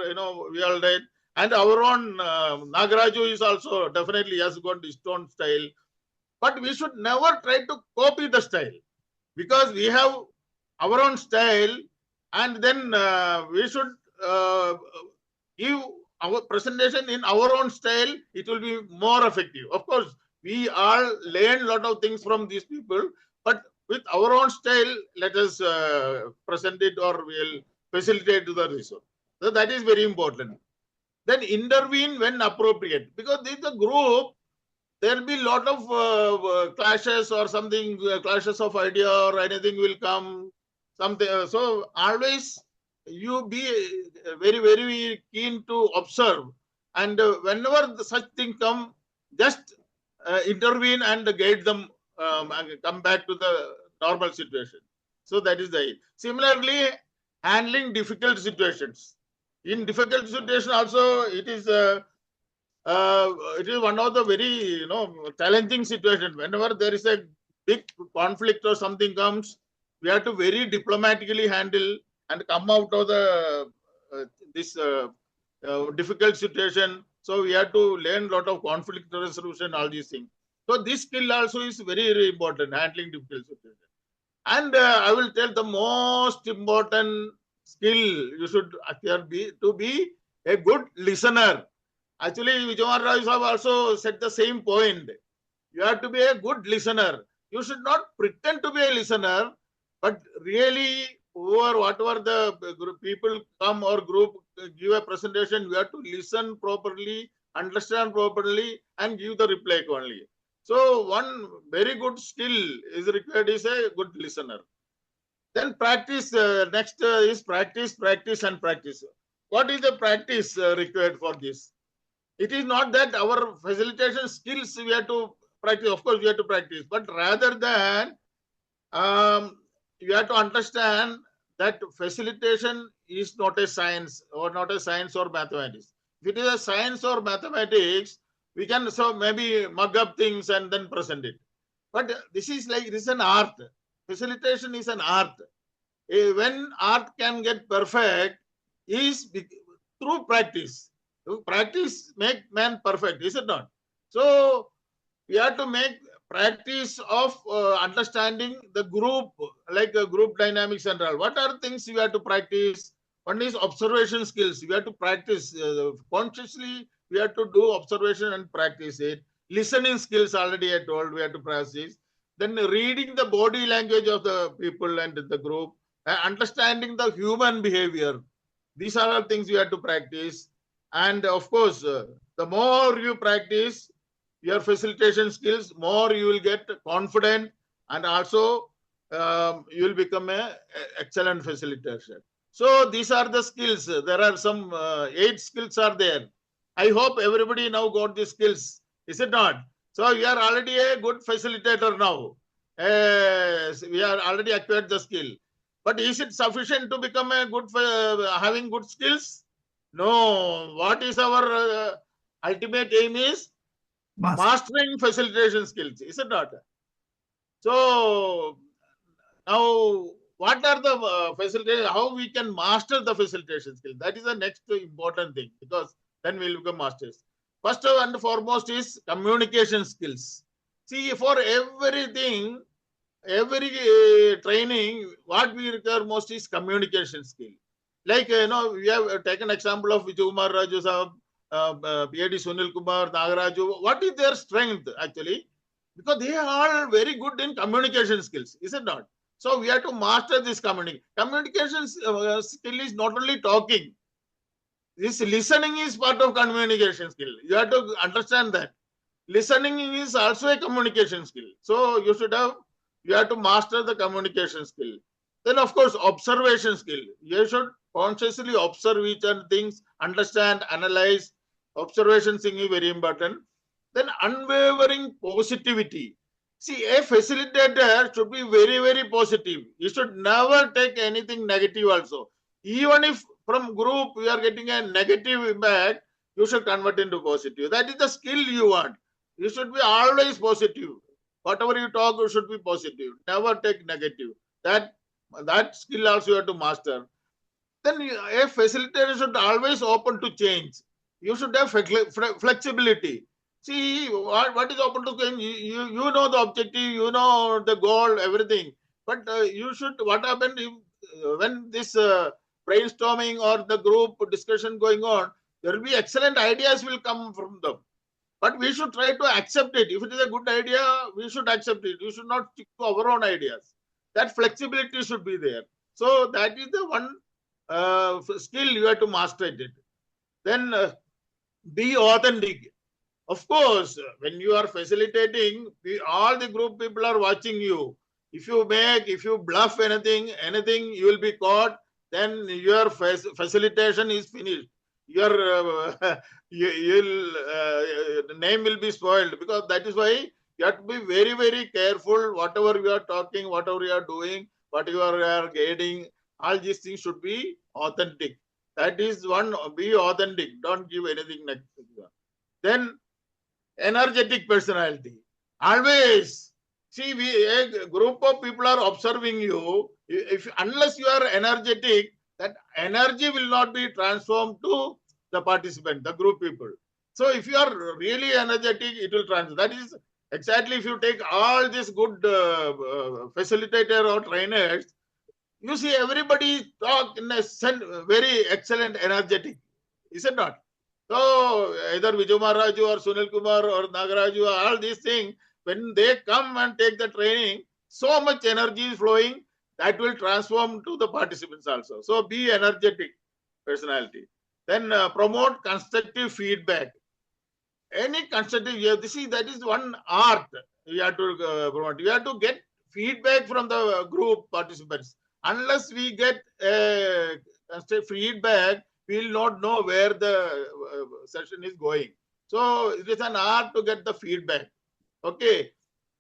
[SPEAKER 6] we all did. And our own nagaRAJU is also definitely has got his own style. But we should never try to copy the style because we have our own style. And then we should give our presentation in our own style, it will be more effective. Of course, we all learn a lot of things from these people, but with our own style, let us present it or we'll facilitate to the resource. So that is very important. Then intervene when appropriate, because this is a group. There will be a lot of clashes or something, clashes of idea or anything will come. Something. So always you be very, very keen to observe. And whenever such thing come, just intervene and guide them and come back to the normal situation. So that is the. Similarly, handling difficult situations. In difficult situation also, it is one of the very challenging situations. Whenever there is a big conflict or something comes, we have to very diplomatically handle and come out of the this difficult situation. So we have to learn a lot of conflict resolution, all these things. So this skill also is very, very important, handling difficult situations. And I will tell the most important skill you should be to be a good listener. Actually, nagaRAJU have also said the same point. You have to be a good listener. You should not pretend to be a listener, but really, over whatever the group people come or group give a presentation, you have to listen properly, understand properly, and give the reply only. So, one very good skill is required is a good listener. Then practice. Next is practice, practice, and practice. What is the practice required for this? It is not that our facilitation skills we have to practice. Of course, we have to practice, but rather than you have to understand that facilitation is not a science or mathematics. If it is a science or mathematics, we can maybe mug up things and then present it. But this is an art. Facilitation is an art. When art can get perfect is through practice. Practice make man perfect, is it not? So we have to make practice of understanding the group, like group dynamics and all. What are things you have to practice? One is observation skills. We have to practice consciously. We have to do observation and practice it. Listening skills already I told we have to practice. Then reading the body language of the people and the group, understanding the human behavior. These are all things you have to practice. And of course, the more you practice your facilitation skills, more you will get confident, and also you will become an excellent facilitator. So these are the skills. There are some 8 skills are there. I hope everybody now got these skills. Is it not? So you are already a good facilitator now. We are already acquired the skill. But is it sufficient to become a good having good skills? No. What is our ultimate aim is mastering facilitation skills, is it not? So now, what are the facilitation? How we can master the facilitation skill? That is the next important thing, because then we will become masters. First and foremost is communication skills. See, for everything, every training, what we require most is communication skill. Like, we have taken example of nagaRAJU sahab, PhD Sunil Kumar, nagaRAJU. What is their strength actually? Because they are very good in communication skills, is it not? So we have to master this communication. Communication skill is not only talking. This listening is part of communication skill. You have to understand that. Listening is also a communication skill. So you have to master the communication skill. Then of course, observation skill. You should consciously observe each other things, understand, analyze. Observation skill is very important. Then unwavering positivity. See, a facilitator should be very, very positive. You should never take anything negative also. Even if from group you are getting a negative impact, you should convert into positive. That is the skill you want. You should be always positive. Whatever you talk, you should be positive. Never take negative. That skill also you have to master. Then a facilitator should always open to change. You should have flexibility. See, what is open to change? You know the objective, you know the goal, everything. But you should, what happened if, when this brainstorming or the group discussion going on, There will be excellent ideas will come from them. But we should try to accept it. If it is a good idea, we should accept it. We should not stick to our own ideas. That flexibility should be there. So that is the one skill you have to master it. Then be authentic. Of course, when you are facilitating, all the group people are watching you. If you bluff anything, you will be caught. Then your facilitation is finished. Your the name will be spoiled, because that is why you have to be very, very careful. Whatever you are talking, whatever you are doing, what you are guiding, all these things should be authentic. That is one. Be authentic. Don't give anything next. Then energetic personality. Always see, a group of people are observing you. Unless you are energetic, that energy will not be transformed to the participant, the group people. So if you are really energetic, it will transfer. That is exactly, if you take all these good facilitator or trainers, you see everybody talk in a very excellent, energetic. Is it not? So either nagaRAJU or Sunil Kumar or nagaRAJU, all these things, when they come and take the training, so much energy is flowing, that will transform to the participants also. So be energetic personality. Then promote constructive feedback. Any constructive, that is one art you have to promote. You have to get feedback from the group participants. Unless we get feedback, we will not know where the session is going. So it is an art to get the feedback. Okay.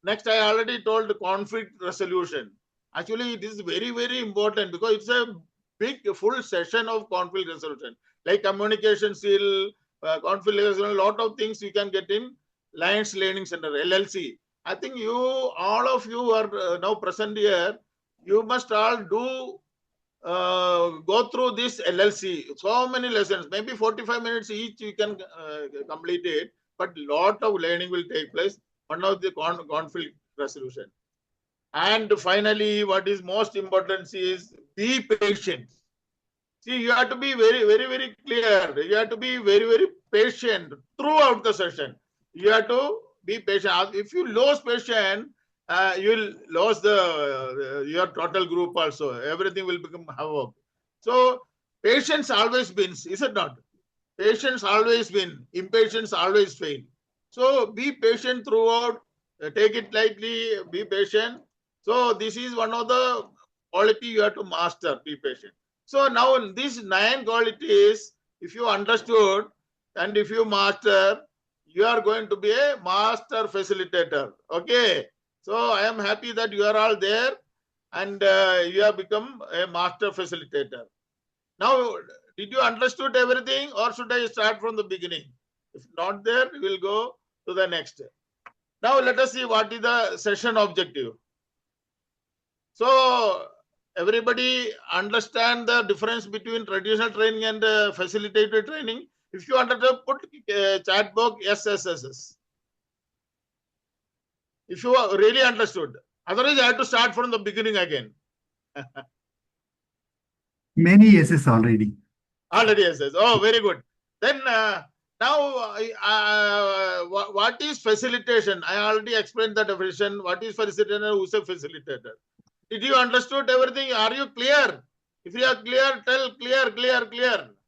[SPEAKER 6] Next, I already told conflict resolution. Actually, it is very, very important, because it's a big full session of conflict resolution, like communication skill, conflict resolution, a lot of things you can get in Lions Learning Center, LLC. I think all of you are now present here. You must all do go through this LLC. So many lessons, maybe 45 minutes each you can complete it, but lot of learning will take place. One of the conflict resolution. And finally, what is most important is be patient. See, you have to be very, very, very clear. You have to be very, very patient throughout the session. You have to be patient. If you lose patience, you will lose your total group also. Everything will become havoc. So patience always wins, is it not? Patience always wins. Impatience always fails. So be patient throughout. Take it lightly. Be patient. So this is one of the quality you have to master. Be patient. So now these 9 qualities, if you understood and if you master, you are going to be a master facilitator. Okay. So I am happy that you are all there and you have become a master facilitator. Now, did you understood everything, or should I start from the beginning? If not there, we will go to the next. Now let us see what is the session objective. So everybody understand the difference between traditional training and facilitated training. If you understand, put chat box yes. If you really understood. Otherwise, I have to start from the beginning again.
[SPEAKER 1] Many yeses already.
[SPEAKER 6] Already yeses. Oh, very good. Then now, what is facilitation? I already explained the definition. What is facilitator? Who is a facilitator? Did you understood everything? Are you clear? If you are clear, tell clear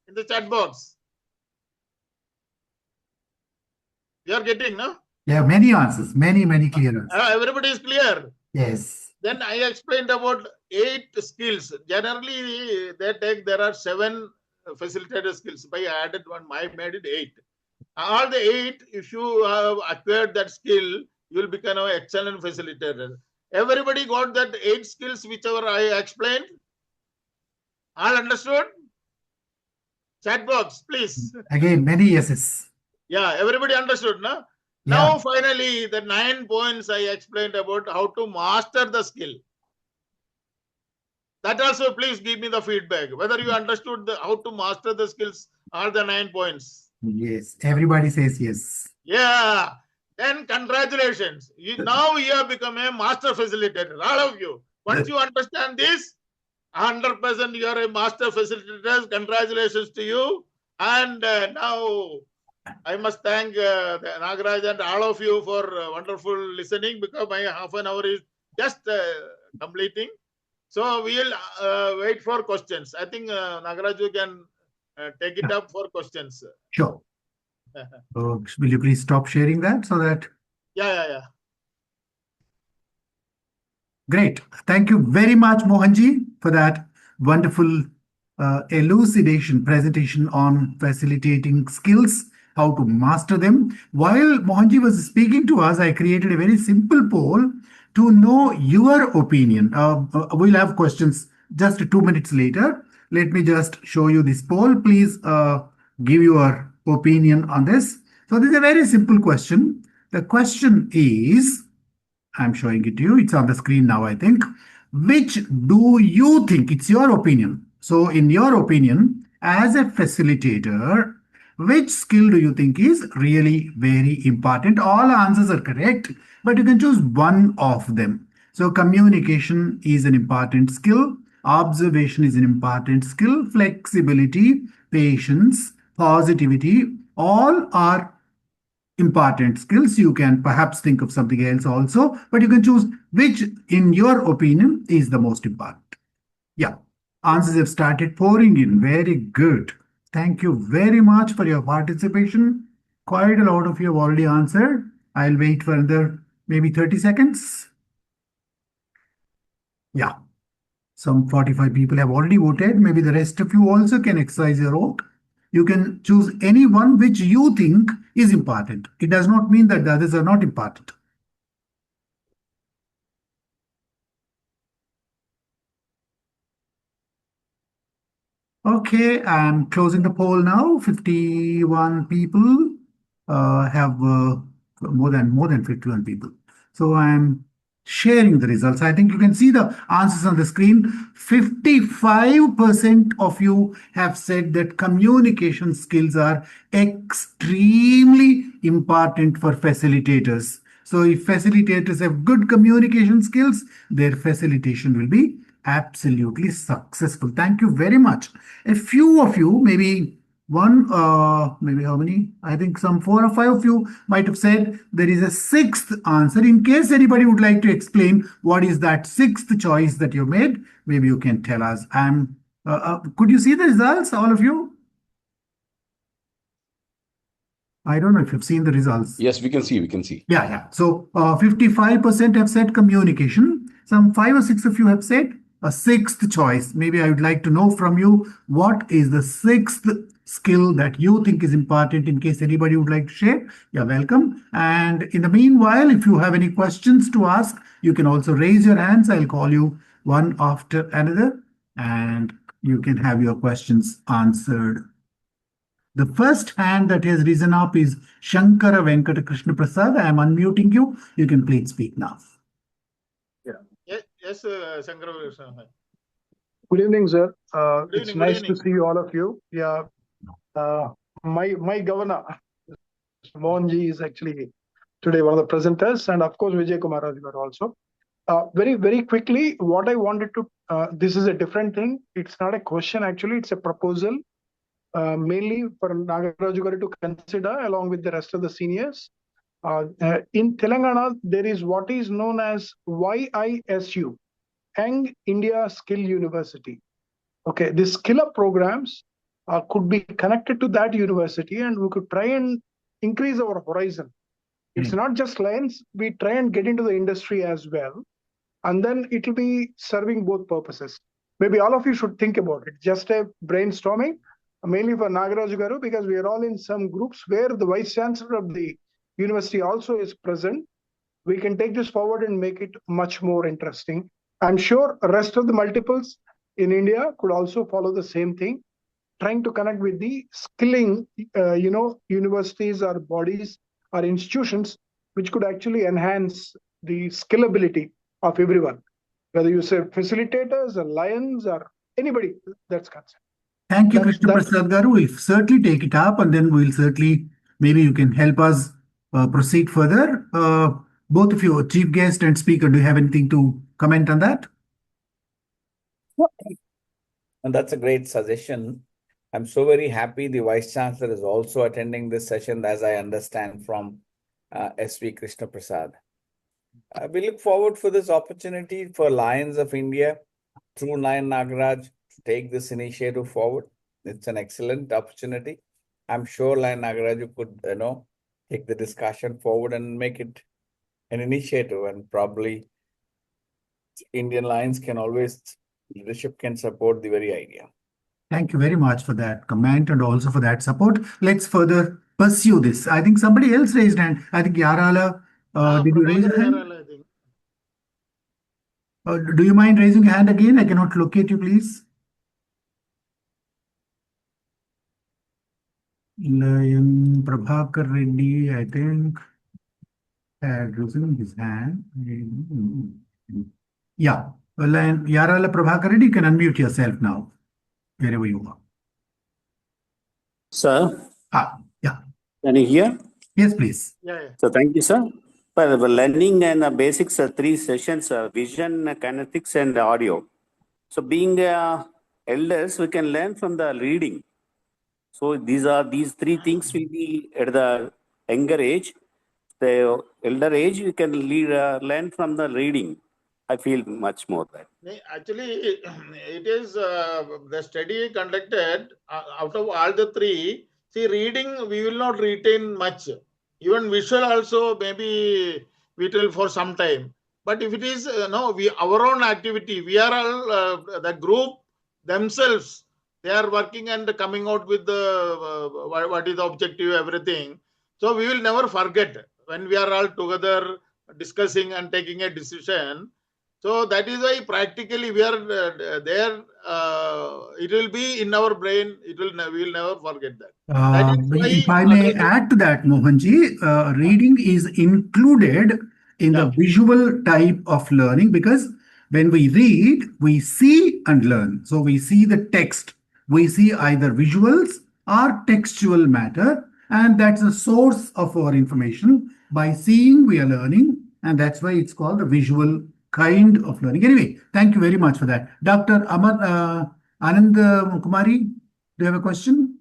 [SPEAKER 6] in the chat box. You are getting, no?
[SPEAKER 1] Yeah, many answers, many clear answers.
[SPEAKER 6] Everybody is clear.
[SPEAKER 1] Yes.
[SPEAKER 6] Then I explained about 8 skills. Generally, there are 7 facilitator skills. By I added one, I made it 8. All the 8, if you have acquired that skill, you will become an excellent facilitator. Everybody got that 8 skills, whichever I explained? All understood? Chat box, please.
[SPEAKER 1] Again, many yeses.
[SPEAKER 6] Yeah, everybody understood, no?
[SPEAKER 1] Yeah.
[SPEAKER 6] Now, finally, the 9 points I explained about how to master the skill. That also, please give me the feedback, whether you understood how to master the skills are the 9 points.
[SPEAKER 1] Yes, everybody says yes.
[SPEAKER 6] Yeah. Then congratulations. Now you have become a master facilitator, all of you. Once you understand this, 100% you are a master facilitator. Congratulations to you. And now I must thank the nagaRAJU and all of you for wonderful listening, because my half an hour is just completing. So we'll wait for questions. I think nagaRAJU can take it up for questions.
[SPEAKER 1] Sure. Will you please stop sharing that so that...
[SPEAKER 6] Yeah.
[SPEAKER 1] Great. Thank you very much, Mohanji, for that wonderful elucidation presentation on facilitating skills, how to master them. While Mohanji was speaking to us, I created a very simple poll to know your opinion. We'll have questions just 2 minutes later. Let me just show you this poll. Please give your opinion on this. So this is a very simple question. The question is, I'm showing it to you. It's on the screen now, I think. Which do you think, it's your opinion. So in your opinion, as a facilitator, which skill do you think is really very important? All answers are correct, but you can choose one of them. So communication is an important skill. Observation is an important skill. Flexibility, patience, positivity, all are important skills. You can perhaps think of something else also, but you can choose which, in your opinion, is the most important. Yeah, answers have started pouring in. Very good. Thank you very much for your participation. Quite a lot of you have already answered. I'll wait for another maybe 30 seconds. Yeah, some 45 people have already voted. Maybe the rest of you also can exercise your vote. You can choose any one which you think is important. It does not mean that the others are not important. Okay, I'm closing the poll now. 51 people have more than 51 people. So I'm sharing the results. I think you can see the answers on the screen. 55% of you have said that communication skills are extremely important for facilitators. So if facilitators have good communication skills, their facilitation will be absolutely successful. Thank you very much. A few of you, maybe maybe how many? I think some 4 or 5 of you might have said there is a sixth answer. In case anybody would like to explain what is that sixth choice that you made, maybe you can tell us. Could you see the results, all of you? I don't know if you've seen the results.
[SPEAKER 7] Yes, we can see.
[SPEAKER 1] Yeah. So 55% have said communication. Some 5 or 6 of you have said a sixth choice. Maybe I would like to know from you, what is the sixth skill that you think is important, in case anybody would like to share. You're welcome. And in the meanwhile, if you have any questions to ask, you can also raise your hands. I'll call you one after another, and you can have your questions answered. The first hand that has risen up is Shankara Venkata Krishna Prasad. I am unmuting you. You can please speak now.
[SPEAKER 6] Yes, Shankara.
[SPEAKER 8] Good evening, sir.
[SPEAKER 6] Good
[SPEAKER 8] It's
[SPEAKER 6] evening,
[SPEAKER 8] nice to see all of you. Yeah, my governor, Mohanji, is actually today one of the presenters, and of course Vijay Kumar Raju also. Very, very quickly, what I wanted to, this is a different thing. It's not a question, actually, it's a proposal, mainly for nagaRAJU to consider along with the rest of the seniors. In Telangana, there is what is known as YISU, Young India Skill University. Okay, these SkillUP programs could be connected to that university, and we could try and increase our horizon. It's not just lines, we try and get into the industry as well, and then it will be serving both purposes. Maybe all of you should think about it. Just a brainstorming, mainly for nagaRAJU, because we are all in some groups where the Vice Chancellor of the university also is present. We can take this forward and make it much more interesting. I'm sure the rest of the multiples in India could also follow the same thing, trying to connect with the skilling, universities or bodies or institutions, which could actually enhance the skillability of everyone, whether you say facilitators or lions or anybody that's concerned.
[SPEAKER 1] Thank you, Krishna Prasad Garu. We'll certainly take it up, and then we'll certainly, maybe you can help us proceed further. Both of you, chief guest and speaker, do you have anything to comment on that?
[SPEAKER 5] And that's a great suggestion. I'm so very happy the Vice Chancellor is also attending this session, as I understand from S.V. Krishna Prasad. We look forward for this opportunity for Lions of India through nagaRAJU to take this initiative forward. It's an excellent opportunity. I'm sure nagaRAJU could, take the discussion forward and make it an initiative, and probably Indian Lions can always, leadership can support the very idea.
[SPEAKER 1] Thank you very much for that comment and also for that support. Let's further pursue this. I think somebody else raised hand. I think Yarala, did you raise your hand?
[SPEAKER 6] I think.
[SPEAKER 1] Do you mind raising your hand again? I cannot locate you, please. Lion Prabhakar Reddy, I think, had risen his hand. Yeah. Well, Yarala Prabhakar Reddy, you can unmute yourself now, wherever you are.
[SPEAKER 7] Sir,
[SPEAKER 1] Yeah.
[SPEAKER 7] can you hear?
[SPEAKER 1] Yes, please.
[SPEAKER 6] Yeah.
[SPEAKER 7] So thank you, sir. For the learning and the basics, 3 sessions, vision, kinetics, and audio. So being elders, we can learn from the reading. So these 3 things will be at the younger age. The elder age, we can learn from the reading. I feel much more that.
[SPEAKER 6] Actually, it is the study conducted out of all the 3. See, reading, we will not retain much. Even visual also, maybe we will for some time. But if it is, our own activity, we are all, the group themselves, they are working and coming out with the, what is the objective, everything. So we will never forget when we are all together discussing and taking a decision. So that is why practically we are there. It will be in our brain. We will never forget that. That is why,
[SPEAKER 1] if I may add to that, Mohanji, reading is included in the visual type of learning, because when we read, we see and learn. So we see the text. We see either visuals or textual matter, and that's the source of our information. By seeing, we are learning, and that's why it's called the visual kind of learning. Anyway, thank you very much for that. Dr. Anand Kumari, do you have a question?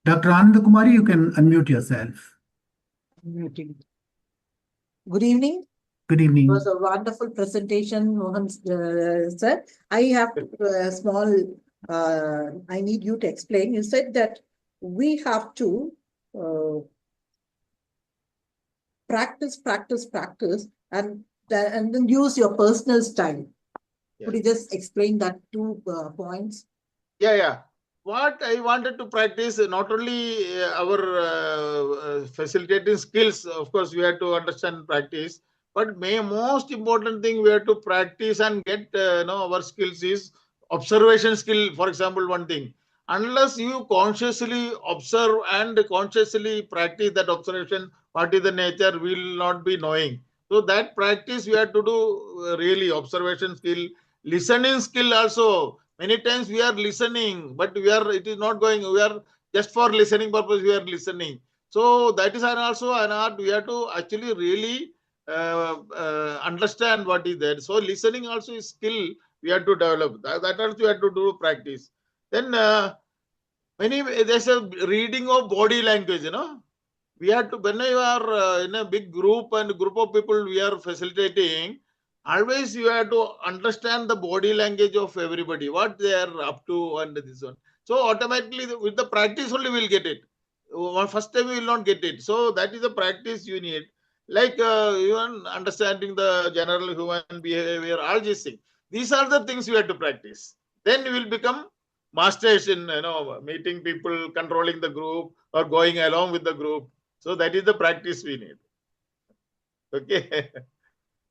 [SPEAKER 1] Dr. Anand Kumari, you can unmute yourself.
[SPEAKER 9] Unmuting. Good evening.
[SPEAKER 1] Good evening.
[SPEAKER 9] It was a wonderful presentation, Mohan sir. I have a small, I need you to explain. You said that we have to practice, and then use your personal style. Could you just explain that 2 points?
[SPEAKER 6] Yeah. What I wanted to practice, not only our facilitating skills, of course, we have to understand and practice, but most important thing we have to practice and get our skills is observation skill. For example, one thing, unless you consciously observe and consciously practice that observation, what is the nature, we will not be knowing. So that practice we have to do, really observation skill, listening skill also. Many times we are listening, but it is not going, we are just for listening purpose, we are listening. So that is also an art. We have to actually really understand what is there. So listening also is skill we have to develop. That also we have to do practice. Then there's a reading of body language, We have to, when you are in a big group and group of people we are facilitating, always you have to understand the body language of everybody, what they are up to and this one. So automatically with the practice only we'll get it. First time we will not get it. So that is the practice you need. Like even understanding the general human behavior, all these things. These are the things we have to practice. Then we will become masters in meeting people, controlling the group, or going along with the group. So that is the practice we need. Okay.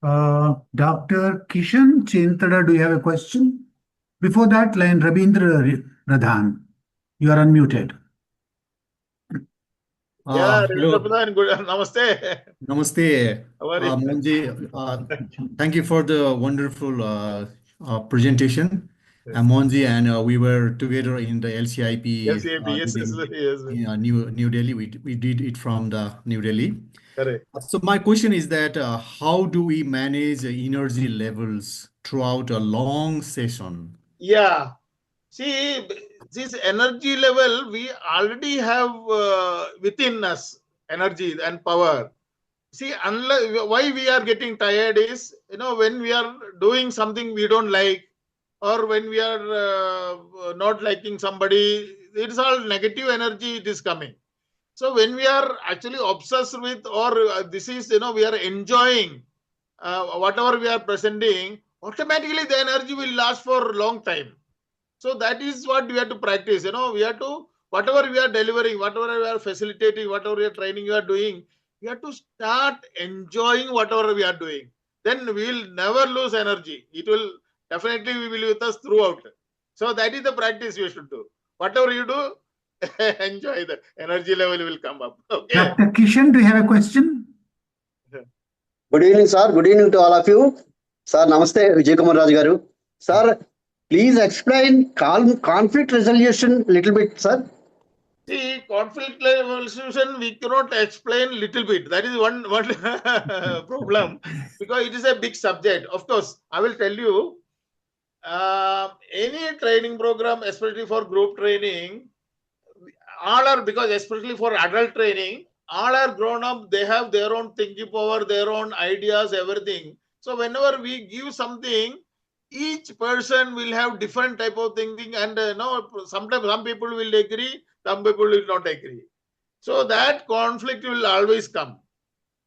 [SPEAKER 1] Dr. Kishan Chintada, do you have a question? Before that, line Rabindra Radhan, you are unmuted.
[SPEAKER 6] Yeah,
[SPEAKER 10] Hello.
[SPEAKER 6] good. Namaste.
[SPEAKER 10] Namaste.
[SPEAKER 6] How are you?
[SPEAKER 10] Mohanji, thank you for the wonderful presentation. I'm Mohanji, and we were together in the LCIP
[SPEAKER 6] Yes.
[SPEAKER 10] in New Delhi. We did it from the New Delhi.
[SPEAKER 6] Correct.
[SPEAKER 10] So my question is that how do we manage energy levels throughout a long session?
[SPEAKER 6] Yeah. See, this energy level we already have within us, energy and power. See, unless, why we are getting tired is, when we are doing something we don't like, or when we are not liking somebody, it's all negative energy it is coming. So when we are actually obsessed with, or this is, we are enjoying whatever we are presenting, automatically the energy will last for a long time. So that is what we have to practice. We have to, whatever we are delivering, whatever we are facilitating, whatever we are training we are doing, we have to start enjoying whatever we are doing. Then we will never lose energy. It will definitely be with us throughout. So that is the practice you should do. Whatever you do, enjoy, the energy level will come up. Okay.
[SPEAKER 1] Dr. Kishan, do you have a question?
[SPEAKER 11] Good evening, sir. Good evening to all of you. Sir, namaste, nagaRAJU garu. Sir, please explain conflict resolution little bit, sir.
[SPEAKER 6] See, conflict resolution, we cannot explain little bit. That is one problem, because it is a big subject. Of course, I will tell you, any training program, especially for group training, all are, because especially for adult training, all are grown up. They have their own thinking power, their own ideas, everything. So whenever we give something, each person will have different type of thinking, and sometimes some people will agree, some people will not agree. So that conflict will always come.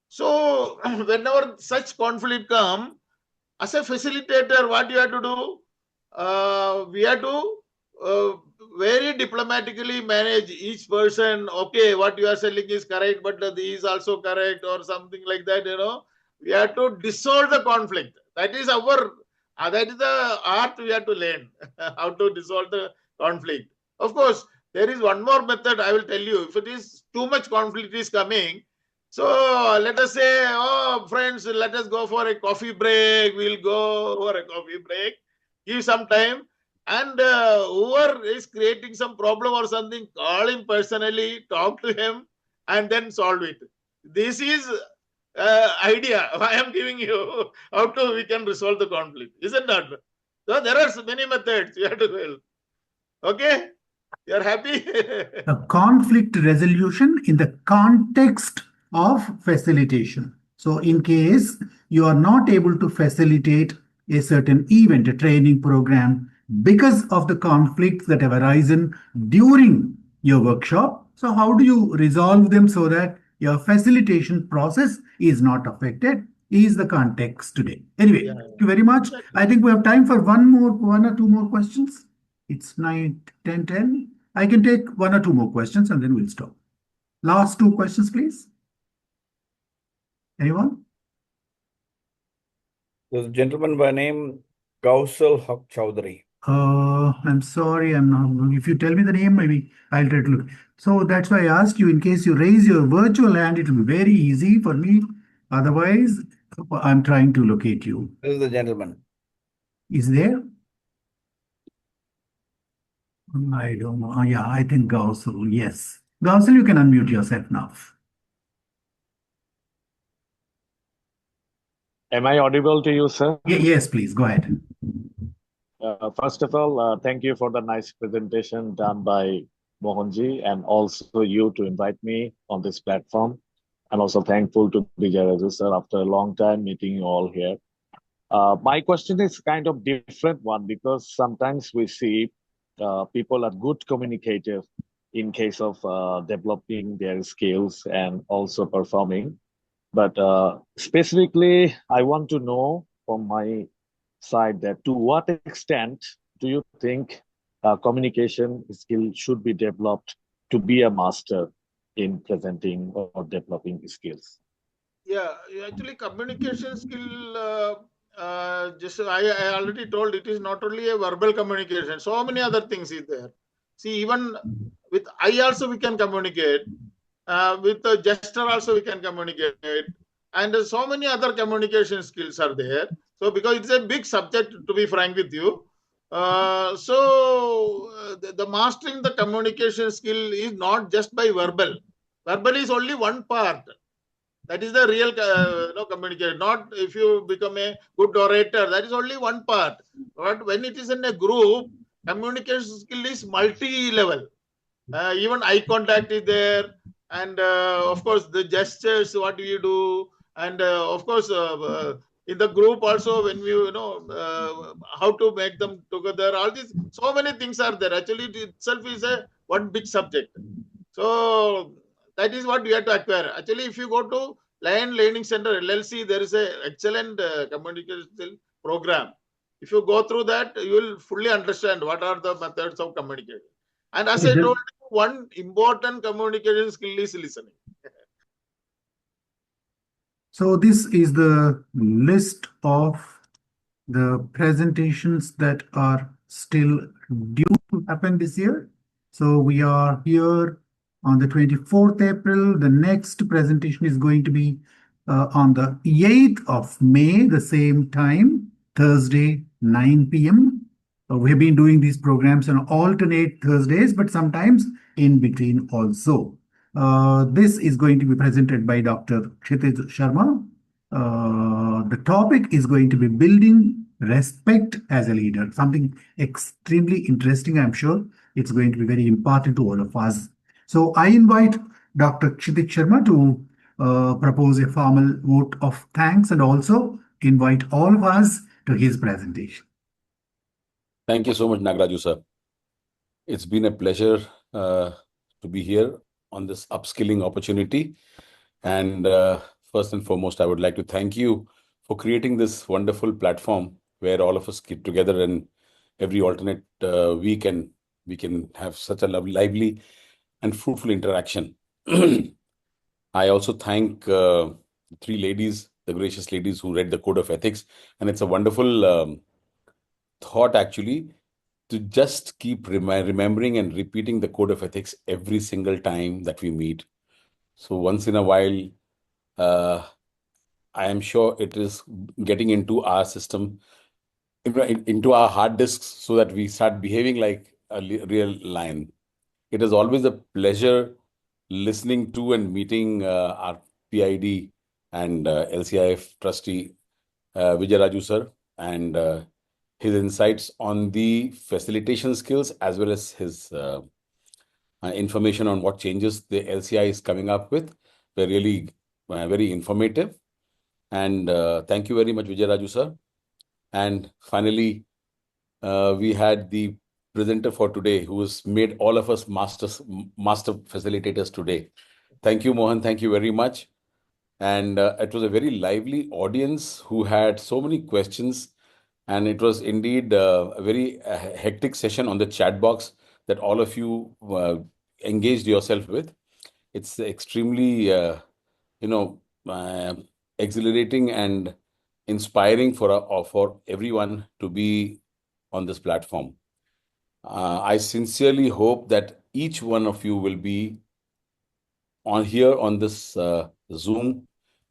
[SPEAKER 6] So whenever such conflict come, as a facilitator, what you have to do? We have to very diplomatically manage each person. Okay, what you are selling is correct, but this is also correct, or something like that. We have to dissolve the conflict. That is our. That is the art we have to learn, how to dissolve the conflict. Of course, there is one more method I will tell you. If it is too much conflict is coming, so let us say, oh friends, let us go for a coffee break. We'll go for a coffee break. Give some time, and whoever is creating some problem or something, call him personally, talk to him, and then solve it. This is idea I am giving you, how to we can resolve the conflict, isn't that? So there are many methods you have to help. Okay, you are happy?
[SPEAKER 1] A conflict resolution in the context of facilitation. So in case you are not able to facilitate a certain event, a training program, because of the conflicts that have arisen during your workshop, so how do you resolve them so that your facilitation process is not affected? Is the context today. Anyway,
[SPEAKER 6] Yeah.
[SPEAKER 1] thank you very much. I think we have time for one or two more questions. It's 9, 10, 10. I can take one or two more questions and then we'll stop. Last two questions, please. Anyone?
[SPEAKER 5] There's a gentleman by name Kausal Haq Chowdhury.
[SPEAKER 1] I'm sorry, I'm not. If you tell me the name, maybe I'll try to look. So that's why I asked you, in case you raise your virtual hand, it will be very easy for me. Otherwise, I'm trying to locate you.
[SPEAKER 5] This is the gentleman.
[SPEAKER 1] Is there? I don't know. Oh, yeah, I think Gausal. Yes. Gausal, you can unmute yourself now.
[SPEAKER 12] Am I audible to you, sir?
[SPEAKER 1] Yes, please. Go ahead.
[SPEAKER 12] First of all, thank you for the nice presentation done by Mohanji, and also you to invite me on this platform. I'm also thankful to nagaRAJU, sir, after a long time meeting you all here. My question is kind of different one, because sometimes we see people are good communicators in case of developing their skills and also performing. But specifically, I want to know from my side that to what extent do you think communication skill should be developed to be a master in presenting or developing skills?
[SPEAKER 6] Yeah, actually, communication skill. Just I already told, it is not only a verbal communication. So many other things is there. See, even with eye also we can communicate. With a gesture also we can communicate, and so many other communication skills are there. So because it's a big subject, to be frank with you, the mastering the communication skill is not just by verbal. Verbal is only one part. That is the real communication. Not if you become a good orator, that is only one part. But when it is in a group, communication skill is multi-level. Even eye contact is there, and of course the gestures, what we do, and of course in the group also when we how to make them together. All these so many things are there. Actually, it itself is a one big subject. So that is what we have to acquire. Actually, if you go to Lion Learning Center LLC, there is a excellent communication program. If you go through that, you will fully understand what are the methods of communication. And as I told you, one important communication skill is listening.
[SPEAKER 1] So this is the list of the presentations that are still due to happen this year. So we are here on the 24th April. The next presentation is going to be on the 8th of May, the same time, Thursday, 9 p.m. We have been doing these programs on alternate Thursdays, but sometimes in between also. This is going to be presented by Dr. Kshitij Sharma. The topic is going to be building respect as a leader, something extremely interesting. I'm sure it's going to be very important to all of us. So I invite Dr. Kshitij Sharma to propose a formal vote of thanks and also invite all of us to his presentation.
[SPEAKER 13] Thank you so much, nagaRAJU sir. It's been a pleasure to be here on this upskilling opportunity. And first and foremost, I would like to thank you for creating this wonderful platform where all of us get together and every alternate week and we can have such a lively and fruitful interaction. I also thank three ladies, the gracious ladies who read the Code of Ethics. And it's a wonderful thought actually to just keep remembering and repeating the Code of Ethics every single time that we meet. So once in a while, I am sure it is getting into our system, into our hard disks, so that we start behaving like a real lion. It is always a pleasure listening to and meeting our PID and LCIF trustee nagaRAJU sir, and his insights on the facilitation skills as well as his information on what changes the LCI is coming up with. They're really very informative. And thank you very much, nagaRAJU sir. And finally, we had the presenter for today who has made all of us master facilitators today. Thank you, Mohan. Thank you very much. And it was a very lively audience who had so many questions. And it was indeed a very hectic session on the chat box that all of you engaged yourself with. It's extremely, exhilarating and inspiring for everyone to be on this platform. I sincerely hope that each one of you will be on here on this Zoom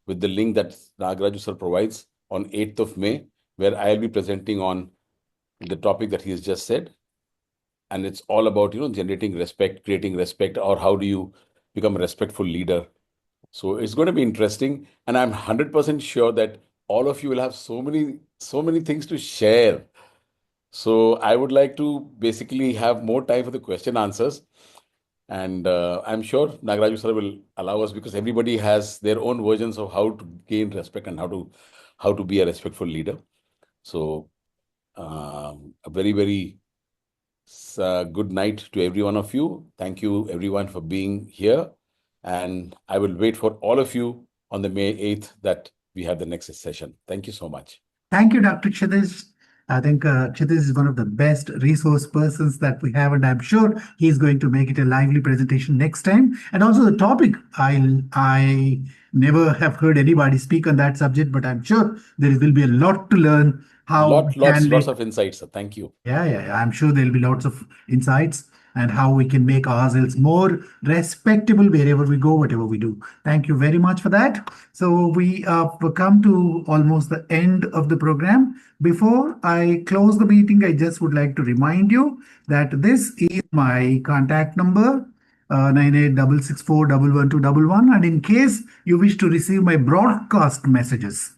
[SPEAKER 13] with the link that nagaRAJU sir provides on 8th of May, where I'll be presenting on the topic that he has just said. And it's all about, generating respect, creating respect, or how do you become a respectful leader. So it's going to be interesting. And I'm 100% sure that all of you will have so many things to share. So I would like to basically have more time for the question answers. And I'm sure nagaRAJU sir will allow us, because everybody has their own versions of how to gain respect and how to be a respectful leader. So a very, very good night to every one of you. Thank you, everyone, for being here. And I will wait for all of you on the May 8th that we have the next session. Thank you so much.
[SPEAKER 1] Thank you, Dr. Kshitij. I think Kshitij is one of the best resource persons that we have, and I'm sure he's going to make it a lively presentation next time. And also the topic, I never have heard anybody speak on that subject, but I'm sure there will be a lot to learn.
[SPEAKER 13] Lots of insights. Thank you.
[SPEAKER 1] Yeah. I'm sure there'll be lots of insights and how we can make ourselves more respectable wherever we go, whatever we do. Thank you very much for that. So we come to almost the end of the program. Before I close the meeting, I just would like to remind you that this is my contact number, 9866411211. And in case you wish to receive my broadcast messages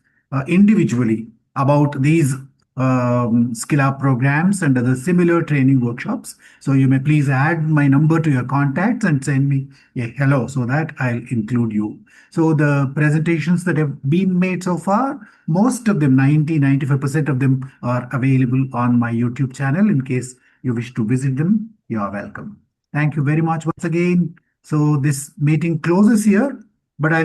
[SPEAKER 1] individually about these SkillUP programs and other similar training workshops. So you may please add my number to your contacts and send me a hello so that I'll include you. So the presentations that have been made so far, most of them, 95% of them are available on my YouTube channel. In case you wish to visit them, you are welcome. Thank you very much once again. So this meeting closes here, but I'll